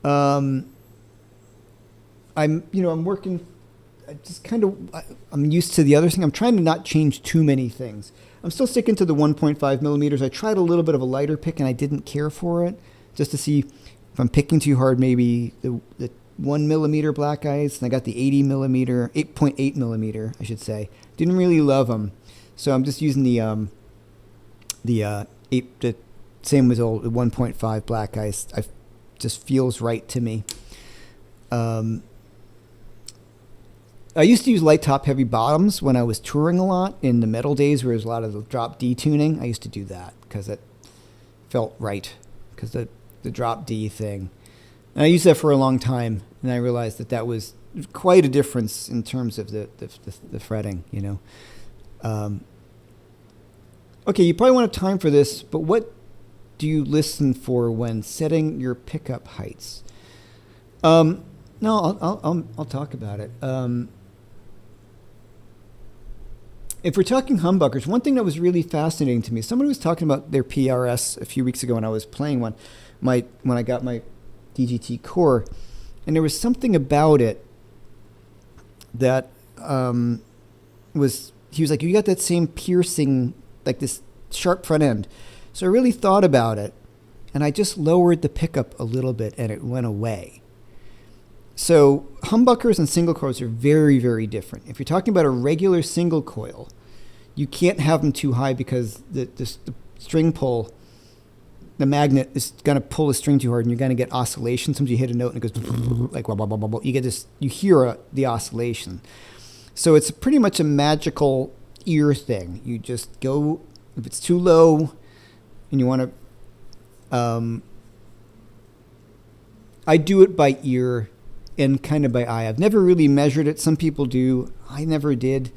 I'm working. I'm used to the other thing. I'm trying to not change too many things. I'm still sticking to the 1.5 millimeters. I tried a little bit of a lighter pick, and I didn't care for it, just to see if I'm picking too hard, maybe the 1 millimeter black ice, and I got the 8.8 millimeter, I should say. Didn't really love them, so I'm just using the same as old 1.5 black ice. Just feels right to me. I used to use light top, heavy bottoms when I was touring a lot in the metal days, where there was a lot of the drop D tuning. I used to do that because it felt right, because the drop D thing. And I used that for a long time, and I realized that was quite a difference in terms of the fretting, Okay, you probably won't have time for this, but what do you listen for when setting your pickup heights? No, I'll talk about it. If we're talking humbuckers, one thing that was really fascinating to me, somebody was talking about their PRS a few weeks ago when I was playing one, when I got my DGT Core, and there was something about it that he was like, you got that same piercing, like this sharp front end. So I really thought about it, and I just lowered the pickup a little bit, and it went away. So humbuckers and single coils are very, very different. If you're talking about a regular single coil, you can't have them too high, because the string pull, the magnet is going to pull the string too hard, and you're going to get oscillation. Sometimes you hit a note and it goes like blah, blah, blah, blah, blah. You get this, you hear the oscillation. So it's pretty much a magical ear thing. You just go, if it's too low and you want to, I do it by ear and kind of by eye. I've never really measured it. Some people do. I never did.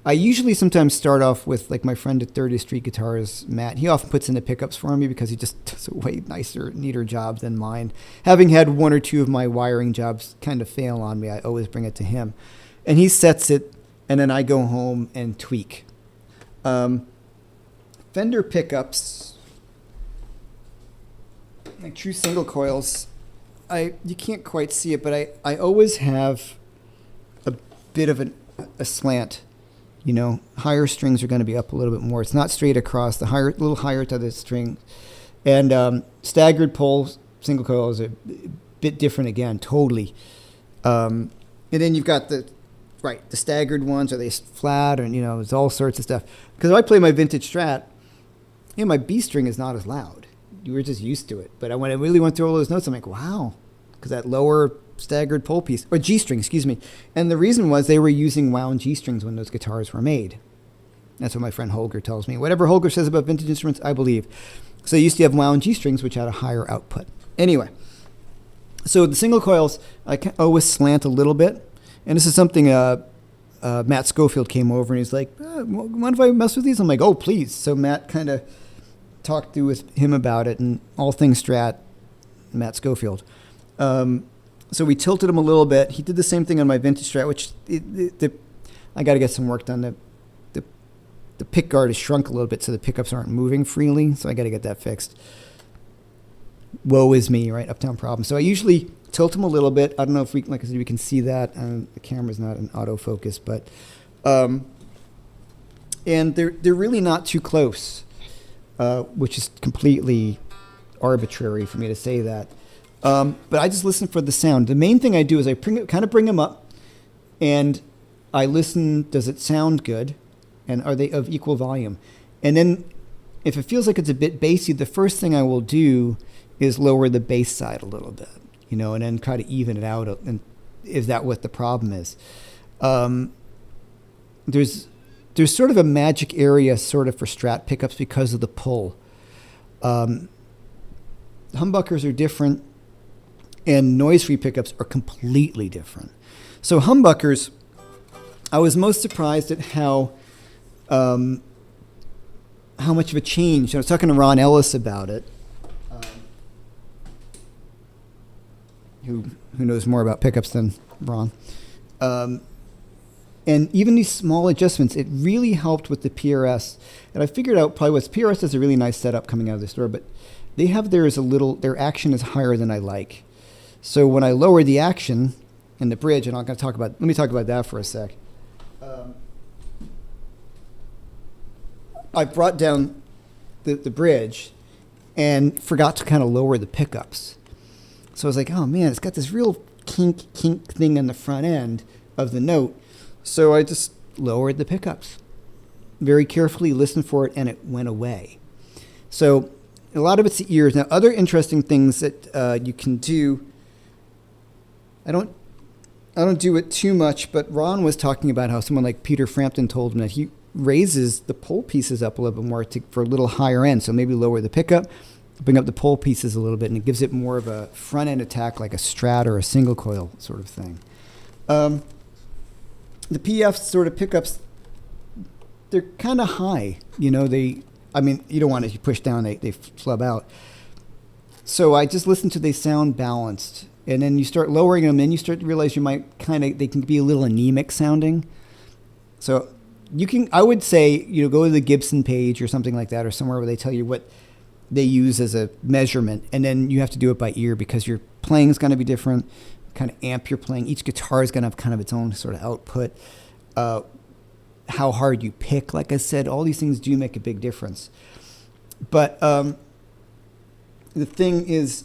I usually sometimes start off with, like, my friend at 30th Street Guitars, Matt. He often puts in the pickups for me because he just does a way nicer, neater job than mine. Having had one or two of my wiring jobs kind of fail on me, I always bring it to him. And he sets it, and then I go home and tweak. Fender pickups, like true single coils, you can't quite see it, but I always have a bit of a slant. You know, higher strings are going to be up a little bit more. It's not straight across. The higher, little higher to the string, and staggered pulls, single coils are a bit different again, totally. And then you've got the staggered ones. Are they flat? Or, there's all sorts of stuff. Because if I play my vintage Strat, my B string is not as loud. You were just used to it. But when I really went through all those notes, I'm like, wow, because that lower staggered pull piece, or G string, excuse me. And the reason was they were using wound G strings when those guitars were made. That's what my friend Holger tells me. Whatever Holger says about vintage instruments, I believe. So I used to have wound G strings, which had a higher output. Anyway, so the single coils, I can always slant a little bit. And this is something Matt Schofield came over and he's like, mind if I mess with these? I'm like, oh, please. So Matt kind of talked through with him about it, and all things Strat, Matt Schofield. So we tilted him a little bit. He did the same thing on my vintage Strat, which I got to get some work done. The pick guard is shrunk a little bit, so the pickups aren't moving freely. So I got to get that fixed. Woe is me, right? Uptown problem. So I usually tilt them a little bit. I don't know if we, like I said, we can see that. The camera's not in autofocus, but and they're really not too close, which is completely arbitrary for me to say that. But I just listen for the sound. The main thing I do is I kind of bring them up, and I listen. Does it sound good? And are they of equal volume? And then if it feels like it's a bit bassy, the first thing I will do is lower the bass side a little bit, and then try to even it out. And is that what the problem is? There's sort of a magic area sort of for Strat pickups because of the pull. Humbuckers are different, and noise-free pickups are completely different. So humbuckers, I was most surprised at how much of a change. I was talking to Ron Ellis about it, who knows more about pickups than Ron. And even these small adjustments, it really helped with the PRS. And I figured out probably what PRS is a really nice setup coming out of the store, but they have their action is higher than I like. So when I lower the action in the bridge, and let me talk about that for a sec. I brought down the bridge and forgot to kind of lower the pickups. So I was like, oh man, it's got this real kink thing on the front end of the note. So I just lowered the pickups. Very carefully listened for it, and it went away. So a lot of it's the ears. Now, other interesting things that you can do, I don't do it too much, but Ron was talking about how someone like Peter Frampton told him that he raises the pole pieces up a little bit more for a little higher end. So maybe lower the pickup, bring up the pole pieces a little bit, and it gives it more of a front end attack like a Strat or a single coil sort of thing. The PF sort of pickups, they're kind of high. You don't want to push down, they flub out. So I just listen to they sound balanced. And then you start lowering them, and you start to realize they can be a little anemic sounding. So I would say, go to the Gibson page or something like that, or somewhere where they tell you what they use as a measurement. And then you have to do it by ear because your playing is going to be different, kind of amp you're playing. Each guitar is going to have kind of its own sort of output. How hard you pick, like I said, all these things do make a big difference. But the thing is,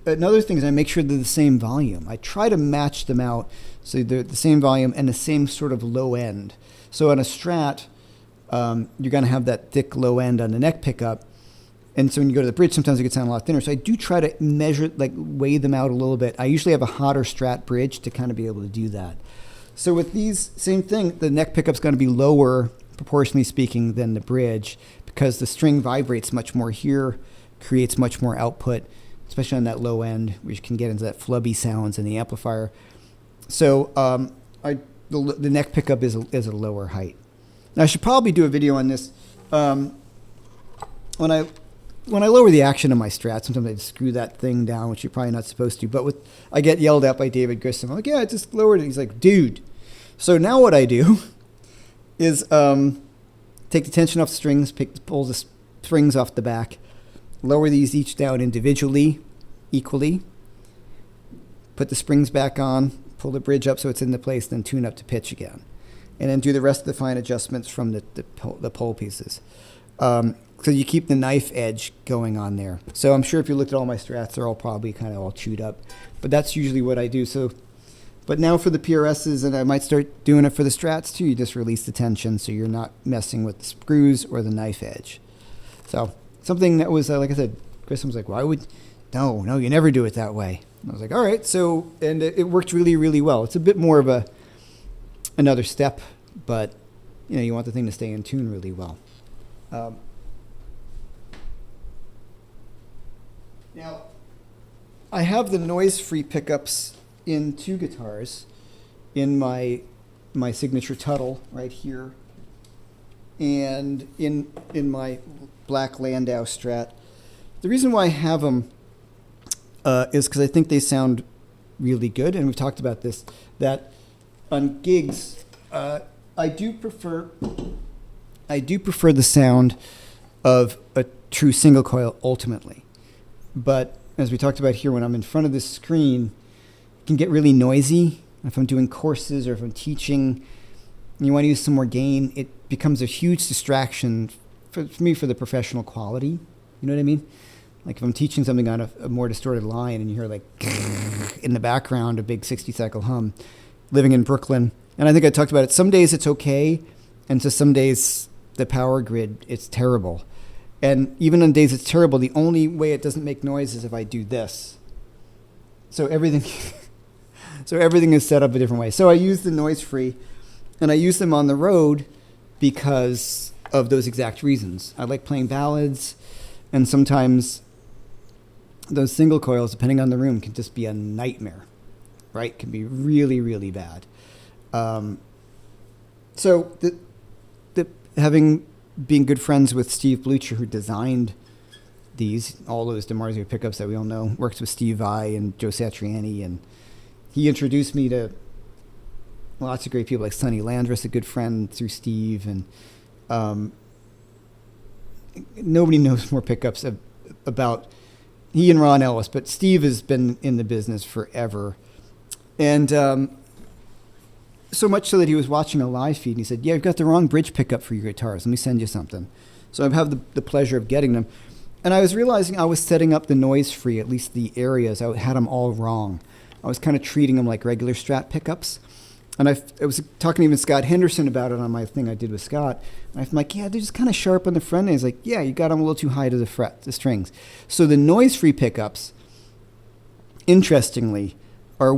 another thing is I make sure they're the same volume. I try to match them out so they're the same volume and the same sort of low end. So on a Strat, you're going to have that thick low end on the neck pickup. And so when you go to the bridge, sometimes it can sound a lot thinner. So I do try to measure, weigh them out a little bit. I usually have a hotter Strat bridge to kind of be able to do that. So with these, same thing, the neck pickup's going to be lower, proportionally speaking, than the bridge because the string vibrates much more here, creates much more output, especially on that low end, which can get into that flubby sounds in the amplifier. So the neck pickup is a lower height. Now I should probably do a video on this. When I lower the action on my Strat, sometimes I screw that thing down, which you're probably not supposed to. But I get yelled at by David Grissom. I'm like, yeah, I just lowered it. He's like, dude. So now what I do is take the tension off the strings, pull the strings off the back, lower these each down individually, equally, put the springs back on, pull the bridge up so it's in the place, then tune up to pitch again. And then do the rest of the fine adjustments from the pole pieces. So you keep the knife edge going on there. So I'm sure if you looked at all my Strats, they're all probably kind of all chewed up. But that's usually what I do. But now for the PRSs, and I might start doing it for the Strats too, you just release the tension so you're not messing with the screws or the knife edge. So something that was, like I said, Chris was like, no, you never do it that way. And I was like, all right. So, and it worked really, really well. It's a bit more of another step, but you want the thing to stay in tune really well. Now, I have the noise-free pickups in 2 guitars, in my signature Tuttle right here, and in my black Landau Strat. The reason why I have them is because I think they sound really good, and we've talked about this, that on gigs, I do prefer the sound of a true single coil ultimately. But as we talked about here, when I'm in front of this screen, it can get really noisy. If I'm doing courses or if I'm teaching and you want to use some more gain, it becomes a huge distraction for me for the professional quality. You know what I mean? Like if I'm teaching something on a more distorted line and you hear like in the background a big 60-cycle hum, living in Brooklyn. And I think I talked about it. Some days it's okay, and so some days the power grid, it's terrible. And even on days it's terrible, the only way it doesn't make noise is if I do this. So everything is set up a different way. So I use the noise free, and I use them on the road because of those exact reasons. I like playing ballads, and sometimes those single coils, depending on the room, can just be a nightmare, right? Can be really, really bad. So having being good friends with Steve Blucher, who designed all those DiMarzio pickups that we all know, works with Steve Vai and Joe Satriani, and he introduced me to lots of great people like Sonny Landress, a good friend through Steve, and nobody knows more pickups about he and Ron Ellis, but Steve has been in the business forever, and so much so that he was watching a live feed and he said, "Yeah, you've got the wrong bridge pickup for your guitars. Let me send you something." So I have the pleasure of getting them. And I was realizing I was setting up the noise free, at least the areas. I had them all wrong. I was kind of treating them like regular Strat pickups. And I was talking to even Scott Henderson about it on my thing I did with Scott. And I'm like, yeah, they're just kind of sharp on the front end. He's like, yeah, you got them a little too high to the strings. So the noise free pickups, interestingly, are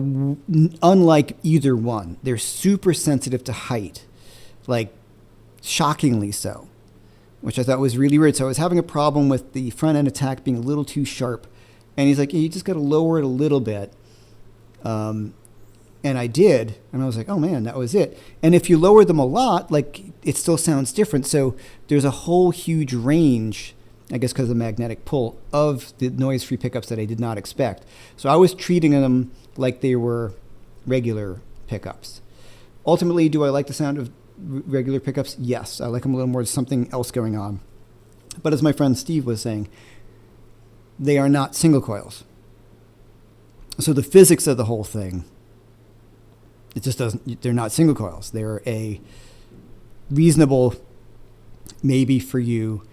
unlike either one. They're super sensitive to height, like shockingly so, which I thought was really weird. So I was having a problem with the front end attack being a little too sharp. And he's like, yeah, you just got to lower it a little bit. And I did. And I was like, oh man, that was it. And if you lower them a lot, like it still sounds different. So there's a whole huge range, I guess because of the magnetic pull, of the noise-free pickups that I did not expect. So I was treating them like they were regular pickups. Ultimately, do I like the sound of regular pickups? Yes, I like them a little more. There's something else going on. But as my friend Steve was saying, they are not single coils. So the physics of the whole thing, it just doesn't, they're not single coils. They're a reasonable, maybe for you,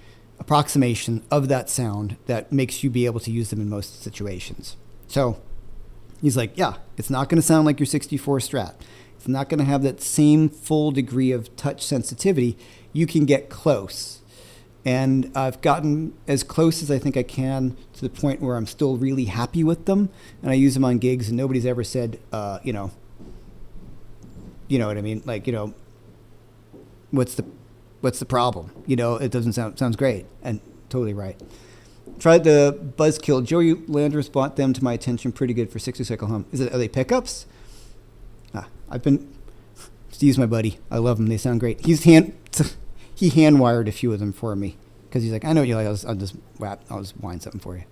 approximation of that sound that makes you be able to use them in most situations. So he's like, yeah, it's not going to sound like your 64 Strat. It's not going to have that same full degree of touch sensitivity. You can get close. And I've gotten as close as I think I can to the point where I'm still really happy with them. And I use them on gigs, and nobody's ever said, you know what I mean? Like, what's the problem? It doesn't sounds great, and totally right. Tried the Buzzkill. Joey Landress brought them to my attention pretty good for 60-cycle hum. Are they pickups? Steve's my buddy. I love them. They sound great. He hand wired a few of them for me because he's like, I know what you like. I'll just wind something for you.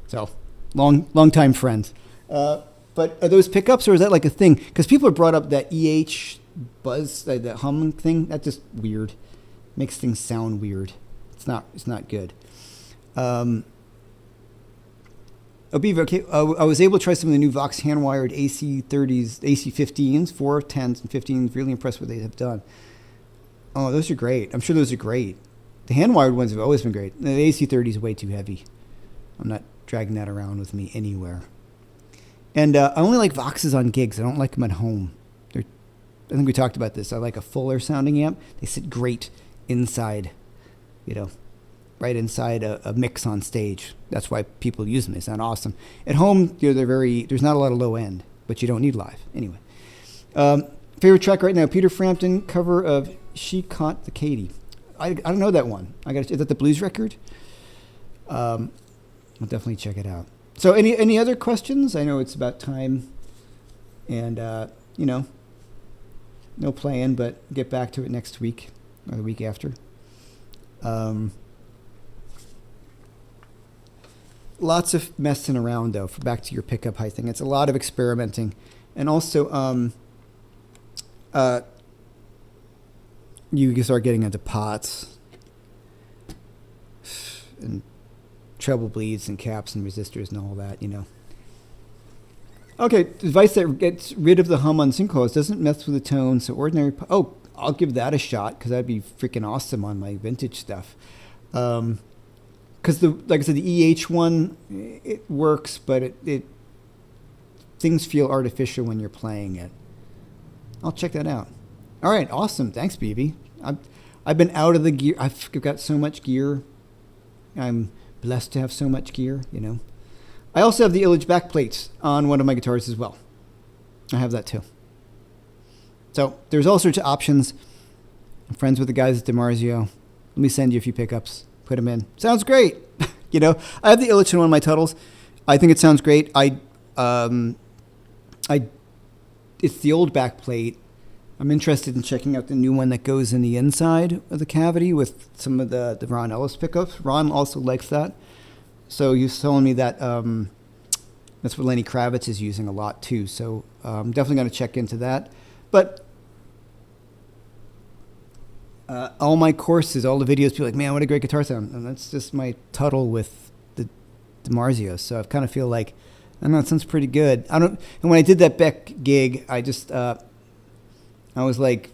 So long time friends. But are those pickups, or is that like a thing? Because people have brought up that EH buzz, that hum thing. That's just weird. Makes things sound weird. It's not good. Obiva, okay. I was able to try some of the new Vox hand-wired AC30s, AC15s, 4, 10s, and 15s. Really impressed with what they have done. Oh, those are great. I'm sure those are great. The hand-wired ones have always been great. The AC30 is way too heavy. I'm not dragging that around with me anywhere. And I only like Voxes on gigs. I don't like them at home. I think we talked about this. I like a fuller sounding amp. They sit great inside, right inside a mix on stage. That's why people use them. They sound awesome. At home, there's not a lot of low end, but you don't need live. Anyway. Favorite track right now, Peter Frampton cover of She Caught the Katy. I don't know that one. Is that the blues record? I'll definitely check it out. So any other questions? I know it's about time. And, no playing, but get back to it next week or the week after. Lots of messing around, though, back to your pickup high thing. It's a lot of experimenting. And also, you can start getting into pots and treble bleeds and caps and resistors and all that, Okay, device that gets rid of the hum on synchros doesn't mess with the tone, so ordinary... I'll give that a shot, because that'd be freaking awesome on my vintage stuff. Because, like I said, the EH one, it works, but it things feel artificial when you're playing it. I'll check that out. All right, awesome. Thanks, BB. I've been out of the gear. I've got so much gear. I'm blessed to have so much gear, I also have the Illich back plates on one of my guitars as well. I have that too. So there's all sorts of options. I'm friends with the guys at DiMarzio. Let me send you a few pickups. Put them in. Sounds great. I have the Illich in one of my Tuttles. I think it sounds great. It's the old back plate. I'm interested in checking out the new one that goes in the inside of the cavity with some of the Ron Ellis pickups. Ron also likes that. So he was telling me that that's what Lenny Kravitz is using a lot too. So I'm definitely going to check into that. But all my courses, all the videos, people are like, man, what a great guitar sound. And that's just my Tuttle with the DiMarzio. So I kind of feel like, I don't know, it sounds pretty good. And when I did that Beck gig, I just, I was like,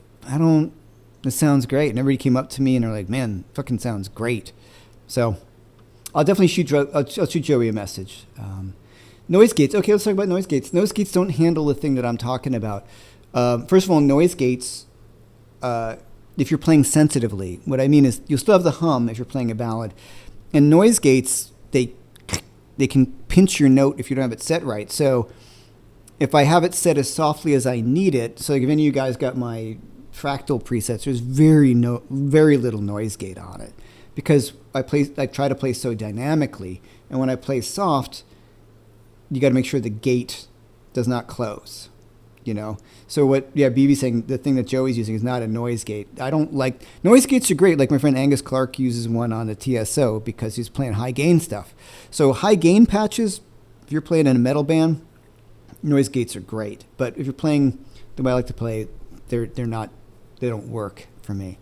this sounds great. And everybody came up to me and they're like, man, fucking sounds great. So I'll definitely I'll shoot Joey a message. Noise gates. Okay, let's talk about noise gates. Noise gates don't handle the thing that I'm talking about. First of all, noise gates, if you're playing sensitively, what I mean is you'll still have the hum if you're playing a ballad. And noise gates, they can pinch your note if you don't have it set right. So if I have it set as softly as I need it, so like if any of you guys got my fractal presets, there's very little noise gate on it. Because I try to play so dynamically, and when I play soft, you got to make sure the gate does not close, So BB's saying the thing that Joey's using is not a noise gate. I don't like noise gates are great. Like my friend Angus Clark uses one on the TSO because he's playing high gain stuff. So high gain patches, if you're playing in a metal band, noise gates are great. But if you're playing the way I like to play, they don't work for me.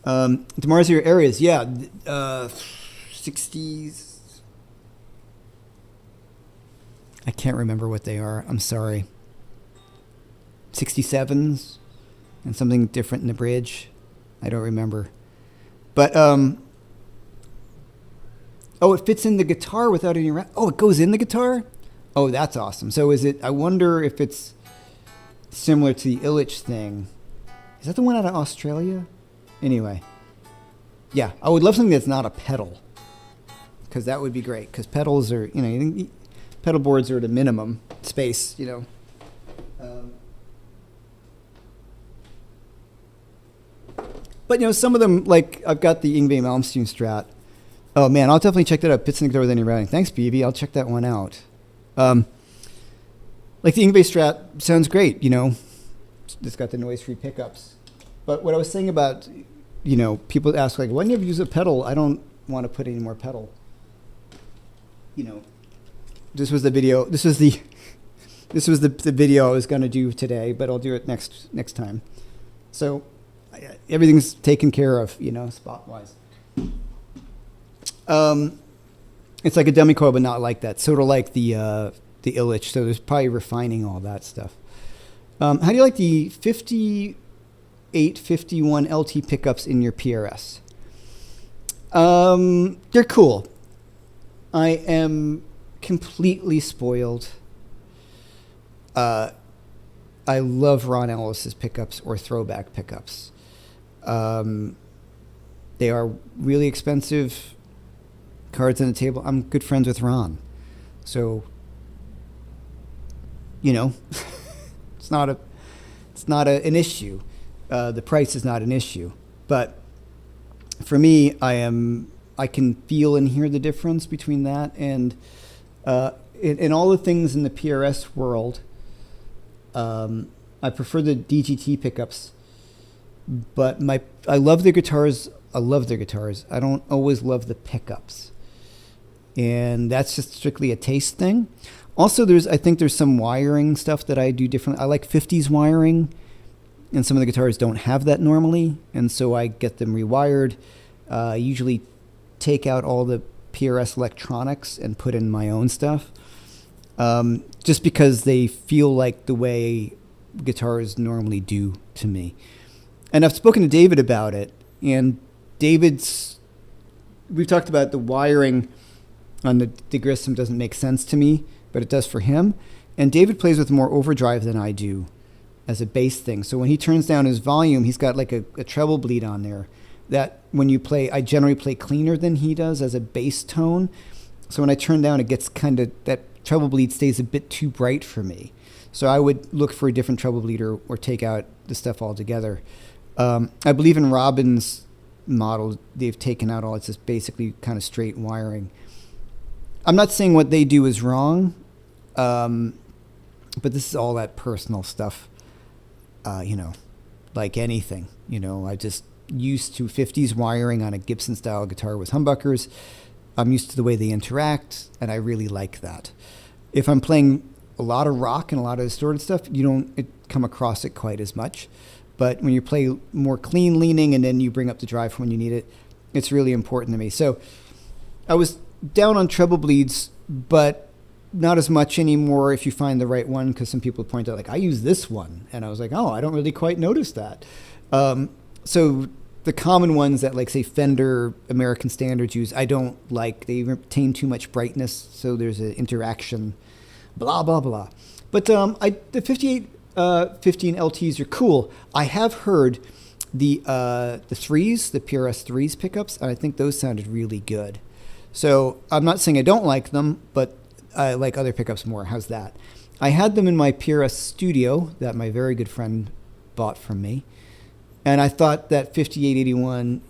DiMarzio areas, 60s. I can't remember what they are. I'm sorry. 67s and something different in the bridge. I don't remember. But, it fits in the guitar without any... it goes in the guitar? Oh, that's awesome. So I wonder if it's similar to the Illich thing. Is that the one out of Australia? Anyway, yeah, I would love something that's not a pedal, because that would be great. Because pedals are, pedal boards are at a minimum space, But some of them, like I've got the Yngwie Malmsteen Strat. Oh man, I'll definitely check that out. Fits in the guitar with any routing. Thanks, BB. I'll check that one out. Like the Yngwie Strat sounds great. It's got the noise-free pickups. But what I was saying about, people ask like, why don't you ever use a pedal? I don't want to put any more pedal. This was the video. This was the video I was going to do today, but I'll do it next time. So everything's taken care of, spot wise. It's like a dummy coil, but not like that. Sort of like the Illich. So there's probably refining all that stuff. How do you like the 5851 LT pickups in your PRS? They're cool. I am completely spoiled. I love Ron Ellis's pickups or throwback pickups. They are really expensive. Cards on the table. I'm good friends with Ron. So, it's not it's not an issue. The price is not an issue. But for me, I can feel and hear the difference between that and in all the things in the PRS world. I prefer the DGT pickups, but I love their guitars. I love their guitars. I don't always love the pickups, and that's just strictly a taste thing. Also, I think there's some wiring stuff that I do differently. I like 50s wiring, and some of the guitars don't have that normally, and so I get them rewired. I usually take out all the PRS electronics and put in my own stuff, just because they feel like the way guitars normally do to me. And I've spoken to David about it, and we've talked about the wiring on the Grissom doesn't make sense to me, but it does for him. And David plays with more overdrive than I do as a bass thing. So when he turns down his volume, he's got like a treble bleed on there that when you play, I generally play cleaner than he does as a bass tone. So when I turn down, it gets that treble bleed stays a bit too bright for me. So I would look for a different treble bleed or take out the stuff altogether. I believe in Robin's model, they've taken out it's just basically kind of straight wiring. I'm not saying what they do is wrong, but this is all that personal stuff, like anything. I just used to 50s wiring on a Gibson style guitar with humbuckers. I'm used to the way they interact, and I really like that. If I'm playing a lot of rock and a lot of distorted stuff, you don't come across it quite as much. But when you play more clean leaning and then you bring up the drive when you need it, it's really important to me. So I was down on treble bleeds, but not as much anymore if you find the right one, because some people point out, like, I use this one. And I was like, oh, I don't really quite notice that. So the common ones that, like, say, Fender, American Standards use, I don't like. They retain too much brightness, so there's an interaction, blah, blah, blah. But the 58 15 LTs are cool. I have heard the threes, the PRS threes pickups, and I think those sounded really good. So I'm not saying I don't like them, but I like other pickups more. How's that? I had them in my PRS Studio that my very good friend bought from me, and I thought that 5881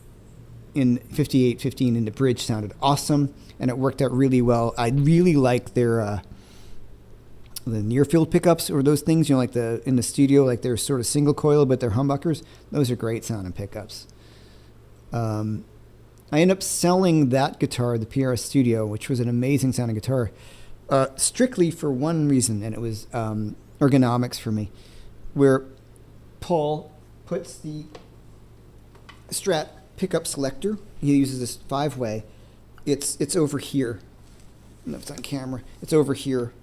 in 5815 in the bridge sounded awesome, and it worked out really well. I really like their the near field pickups, or those things, like in the studio, like they're sort of single coil, but they're humbuckers. Those are great sounding pickups. I ended up selling that guitar, the PRS Studio, which was an amazing sounding guitar, strictly for one reason, and it was ergonomics for me, where Paul puts the Strat pickup selector. He uses this 5-way. It's over here. I don't know if it's on camera. It's over here.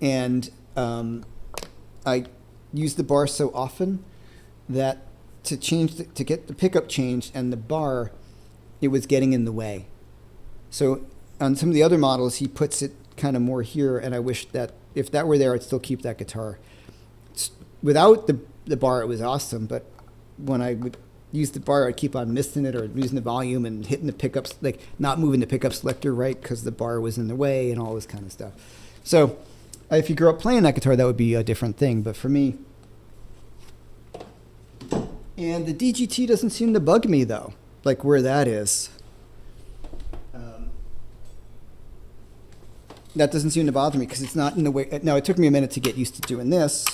And I use the bar so often that to get the pickup changed and the bar, it was getting in the way. So on some of the other models, he puts it kind of more here, and I wish that if that were there, I'd still keep that guitar. Without the bar, it was awesome, but when I would use the bar, I'd keep on missing it or losing the volume and hitting the pickups, like not moving the pickup selector right because the bar was in the way and all this kind of stuff. So if you grew up playing that guitar, that would be a different thing. But for me, and the DGT doesn't seem to bug me, though, like where that is. That doesn't seem to bother me because it's not in the way. Now, it took me a minute to get used to doing this,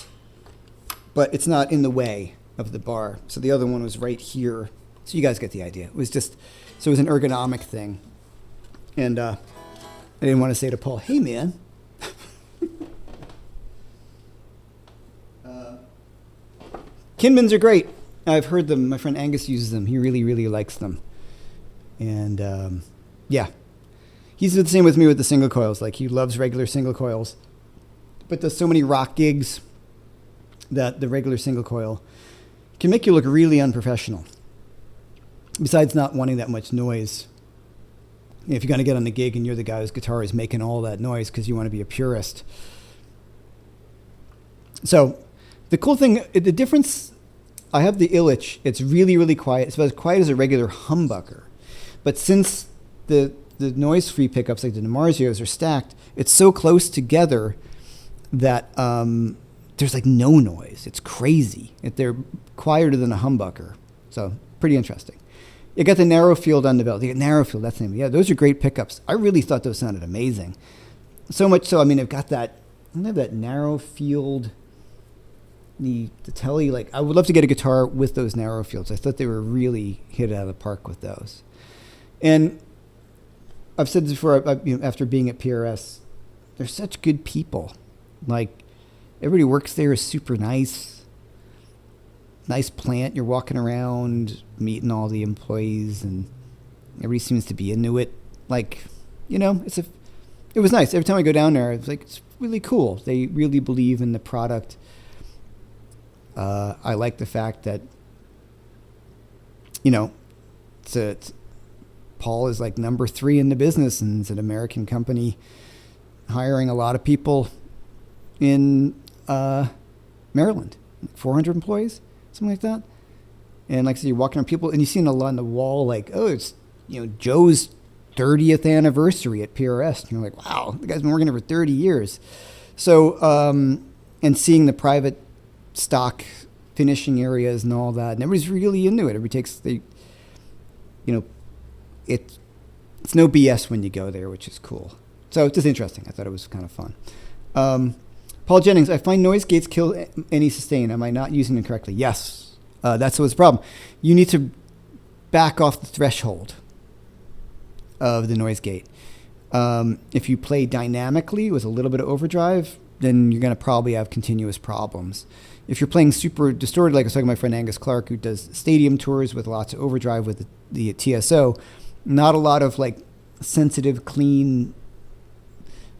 but it's not in the way of the bar. So the other one was right here. So you guys get the idea. It was just, so it was an ergonomic thing. And I didn't want to say to Paul, hey, man. Kinmans are great. I've heard them. My friend Angus uses them. He really, really likes them. And yeah, he's the same with me with the single coils. Like, he loves regular single coils, but does so many rock gigs that the regular single coil can make you look really unprofessional. Besides not wanting that much noise. If you're going to get on the gig and you're the guy whose guitar is making all that noise because you want to be a purist. So the cool thing, the difference, I have the Illich. It's really, really quiet. It's about as quiet as a regular humbucker. But since the noise-free pickups like the DiMarzios are stacked, it's so close together that there's like no noise. It's crazy. They're quieter than a humbucker. So pretty interesting. You got the narrow field on the belt. You got narrow field, that's the name. Yeah, those are great pickups. I really thought those sounded amazing. So much so, I mean, I've got that, I have that narrow field, the telly, like, I would love to get a guitar with those narrow fields. I thought they were really hit out of the park with those. And I've said this before, after being at PRS, they're such good people. Like, everybody who works there is super nice. Nice plant. You're walking around, meeting all the employees, and everybody seems to be into it. Like, you know, it was nice. Every time I go down there, it's like, it's really cool. They really believe in the product. I like the fact that, you know, Paul is like number 3 in the business, and it's an American company hiring a lot of people in Maryland, 400 employees. Something like that. And like I said, you're walking around people and you see on the wall, like, oh, it's, you know, Joe's 30th anniversary at PRS. And you're like, wow, the guy's been working there for 30 years. So, and seeing the private stock finishing areas and all that, and everybody's really into it. It's no BS when you go there, which is cool. So it's just interesting. I thought it was kind of fun. Paul Jennings, I find noise gates kill any sustain. Am I not using them correctly? Yes. That's what's the problem. You need to back off the threshold of the noise gate. If you play dynamically with a little bit of overdrive, then you're going to probably have continuous problems. If you're playing super distorted, like I was talking to my friend Angus Clark, who does stadium tours with lots of overdrive with the TSO, not a lot of like sensitive, clean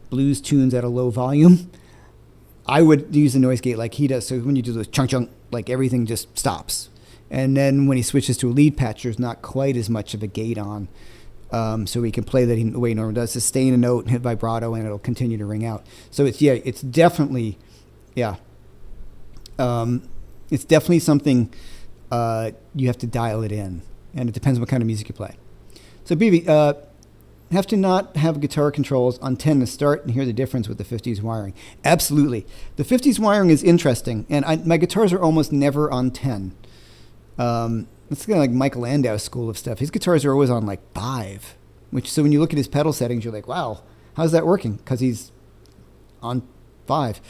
blues tunes at a low volume, I would use a noise gate like he does. So when you do those chunk chunk, like everything just stops. And then when he switches to a lead patch, there's not quite as much of a gate on. So he can play that the way he normally does, sustain a note and hit vibrato, and it'll continue to ring out. So it's definitely something you have to dial it in, and it depends on what kind of music you play. So BB, have to not have guitar controls on 10 to start and hear the difference with the 50s wiring. Absolutely. The 50s wiring is interesting, and my guitars are almost never on 10. It's kind of like Michael Landau's school of stuff. His guitars are always on like 5, so when you look at his pedal settings, you're like, wow, how's that working? Because he's on 5.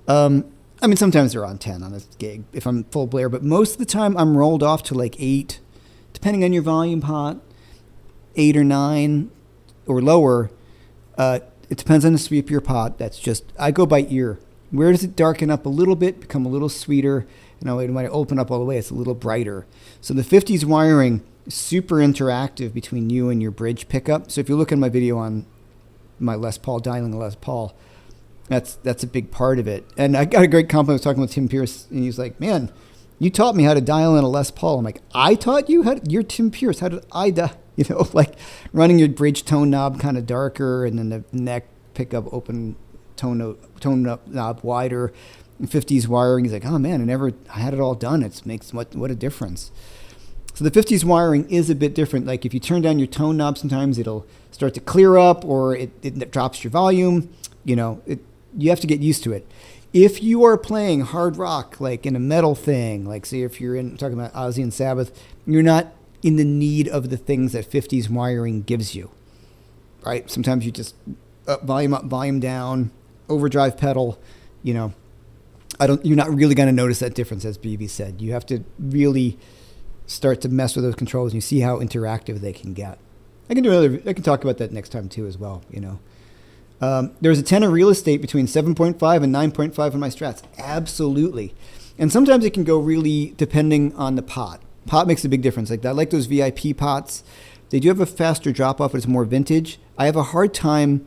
I mean, sometimes they're on 10 on this gig if I'm full blare, but most of the time I'm rolled off to like 8, depending on your volume pot, 8 or 9 or lower. It depends on the sweep of your pot. I go by ear. Where does it darken up a little bit, become a little sweeter? When I open up all the way, it's a little brighter. So the 50s wiring is super interactive between you and your bridge pickup. So if you look at my video on my Les Paul, dialing a Les Paul, that's a big part of it. And I got a great compliment. I was talking with Tim Pierce, and he was like, man, you taught me how to dial in a Les Paul. I'm like, I taught you? You're Tim Pierce. How did I like running your bridge tone knob kind of darker, and then the neck pickup open tone knob wider. 50s wiring. He's like, oh man, I had it all done. It makes what a difference. So the 50s wiring is a bit different. Like if you turn down your tone knob, sometimes it'll start to clear up, or it drops your volume. You have to get used to it. If you are playing hard rock, like in a metal thing, like say if you're talking about Ozzy and Sabbath, you're not in the need of the things that 50s wiring gives you, right? Sometimes you just volume up, volume down, overdrive pedal, you're not really going to notice that difference, as BB said. You have to really start to mess with those controls, and you see how interactive they can get. I can talk about that next time too as well, There's a 10 of real estate between 7.5 and 9.5 on my Strats. Absolutely. And sometimes it can go really depending on the pot. Pot makes a big difference. Like I like those VIP pots. They do have a faster drop off, but it's more vintage. I have a hard time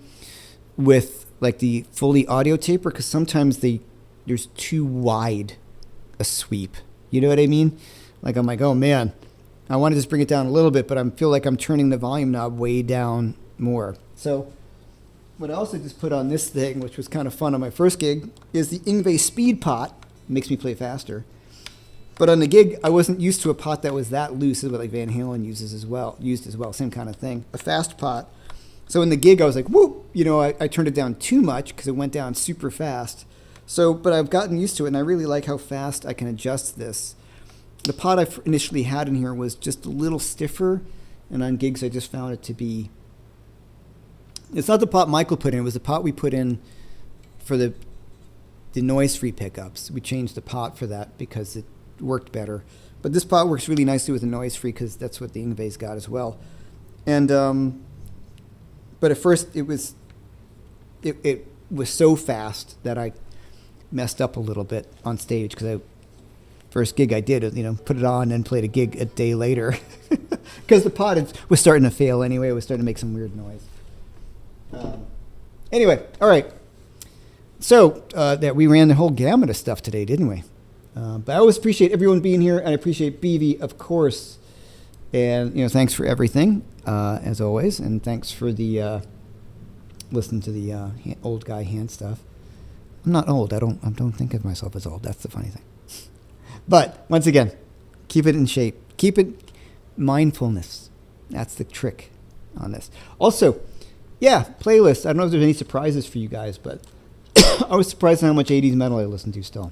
with like the fully audio taper because sometimes there's too wide a sweep. You know what I mean? Like I'm like, oh man, I want to just bring it down a little bit, but I feel like I'm turning the volume knob way down more. So what I also just put on this thing, which was kind of fun on my first gig, is the Ingve Speed Pot. It makes me play faster. But on the gig, I wasn't used to a pot that was that loose. This is what like Van Halen used as well, same kind of thing. A fast pot. So in the gig, I was like, whoop, I turned it down too much because it went down super fast. So, but I've gotten used to it, and I really like how fast I can adjust this. The pot I initially had in here was just a little stiffer, and on gigs I just found it to be... It's not the pot Michael put in, it was the pot we put in for the noise-free pickups. We changed the pot for that because it worked better. But this pot works really nicely with the noise-free because that's what the Yngwie's got as well. And but at first it was so fast that I messed up a little bit on stage because first gig I did, put it on and played a gig a day later because the pot was starting to fail anyway. It was starting to make some weird noise. Anyway, all right. So that we ran the whole gamut of stuff today, didn't we? But I always appreciate everyone being here, and I appreciate BV, of course. And thanks for everything, as always, and thanks for the listening to the old guy hand stuff. I'm not old. I don't think of myself as old. That's the funny thing. But once again, keep it in shape. Keep it mindfulness. That's the trick on this. Also, playlist. I don't know if there's any surprises for you guys, but I was surprised at how much 80s metal I listen to still.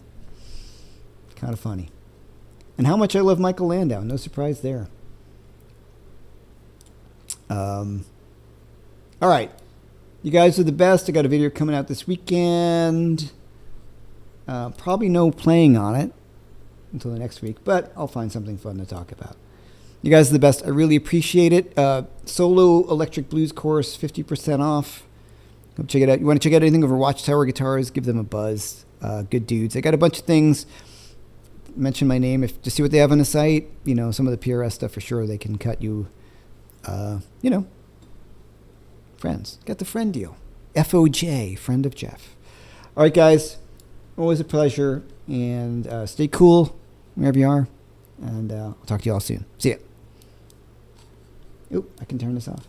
Kind of funny. And how much I love Michael Landau. No surprise there. All right. You guys are the best. I got a video coming out this weekend. Probably no playing on it until the next week, but I'll find something fun to talk about. You guys are the best. I really appreciate it. Solo Electric Blues course, 50% off. Go check it out. You want to check out anything over Watchtower Guitars, give them a buzz. Good dudes. I got a bunch of things. Mention my name to see what they have on the site. Some of the PRS stuff for sure. They can cut you, friends. Got the friend deal. FOJ, friend of Jeff. All right, guys. Always a pleasure. And stay cool wherever you are. And I'll talk to you all soon. See ya. Oop, I can turn this off.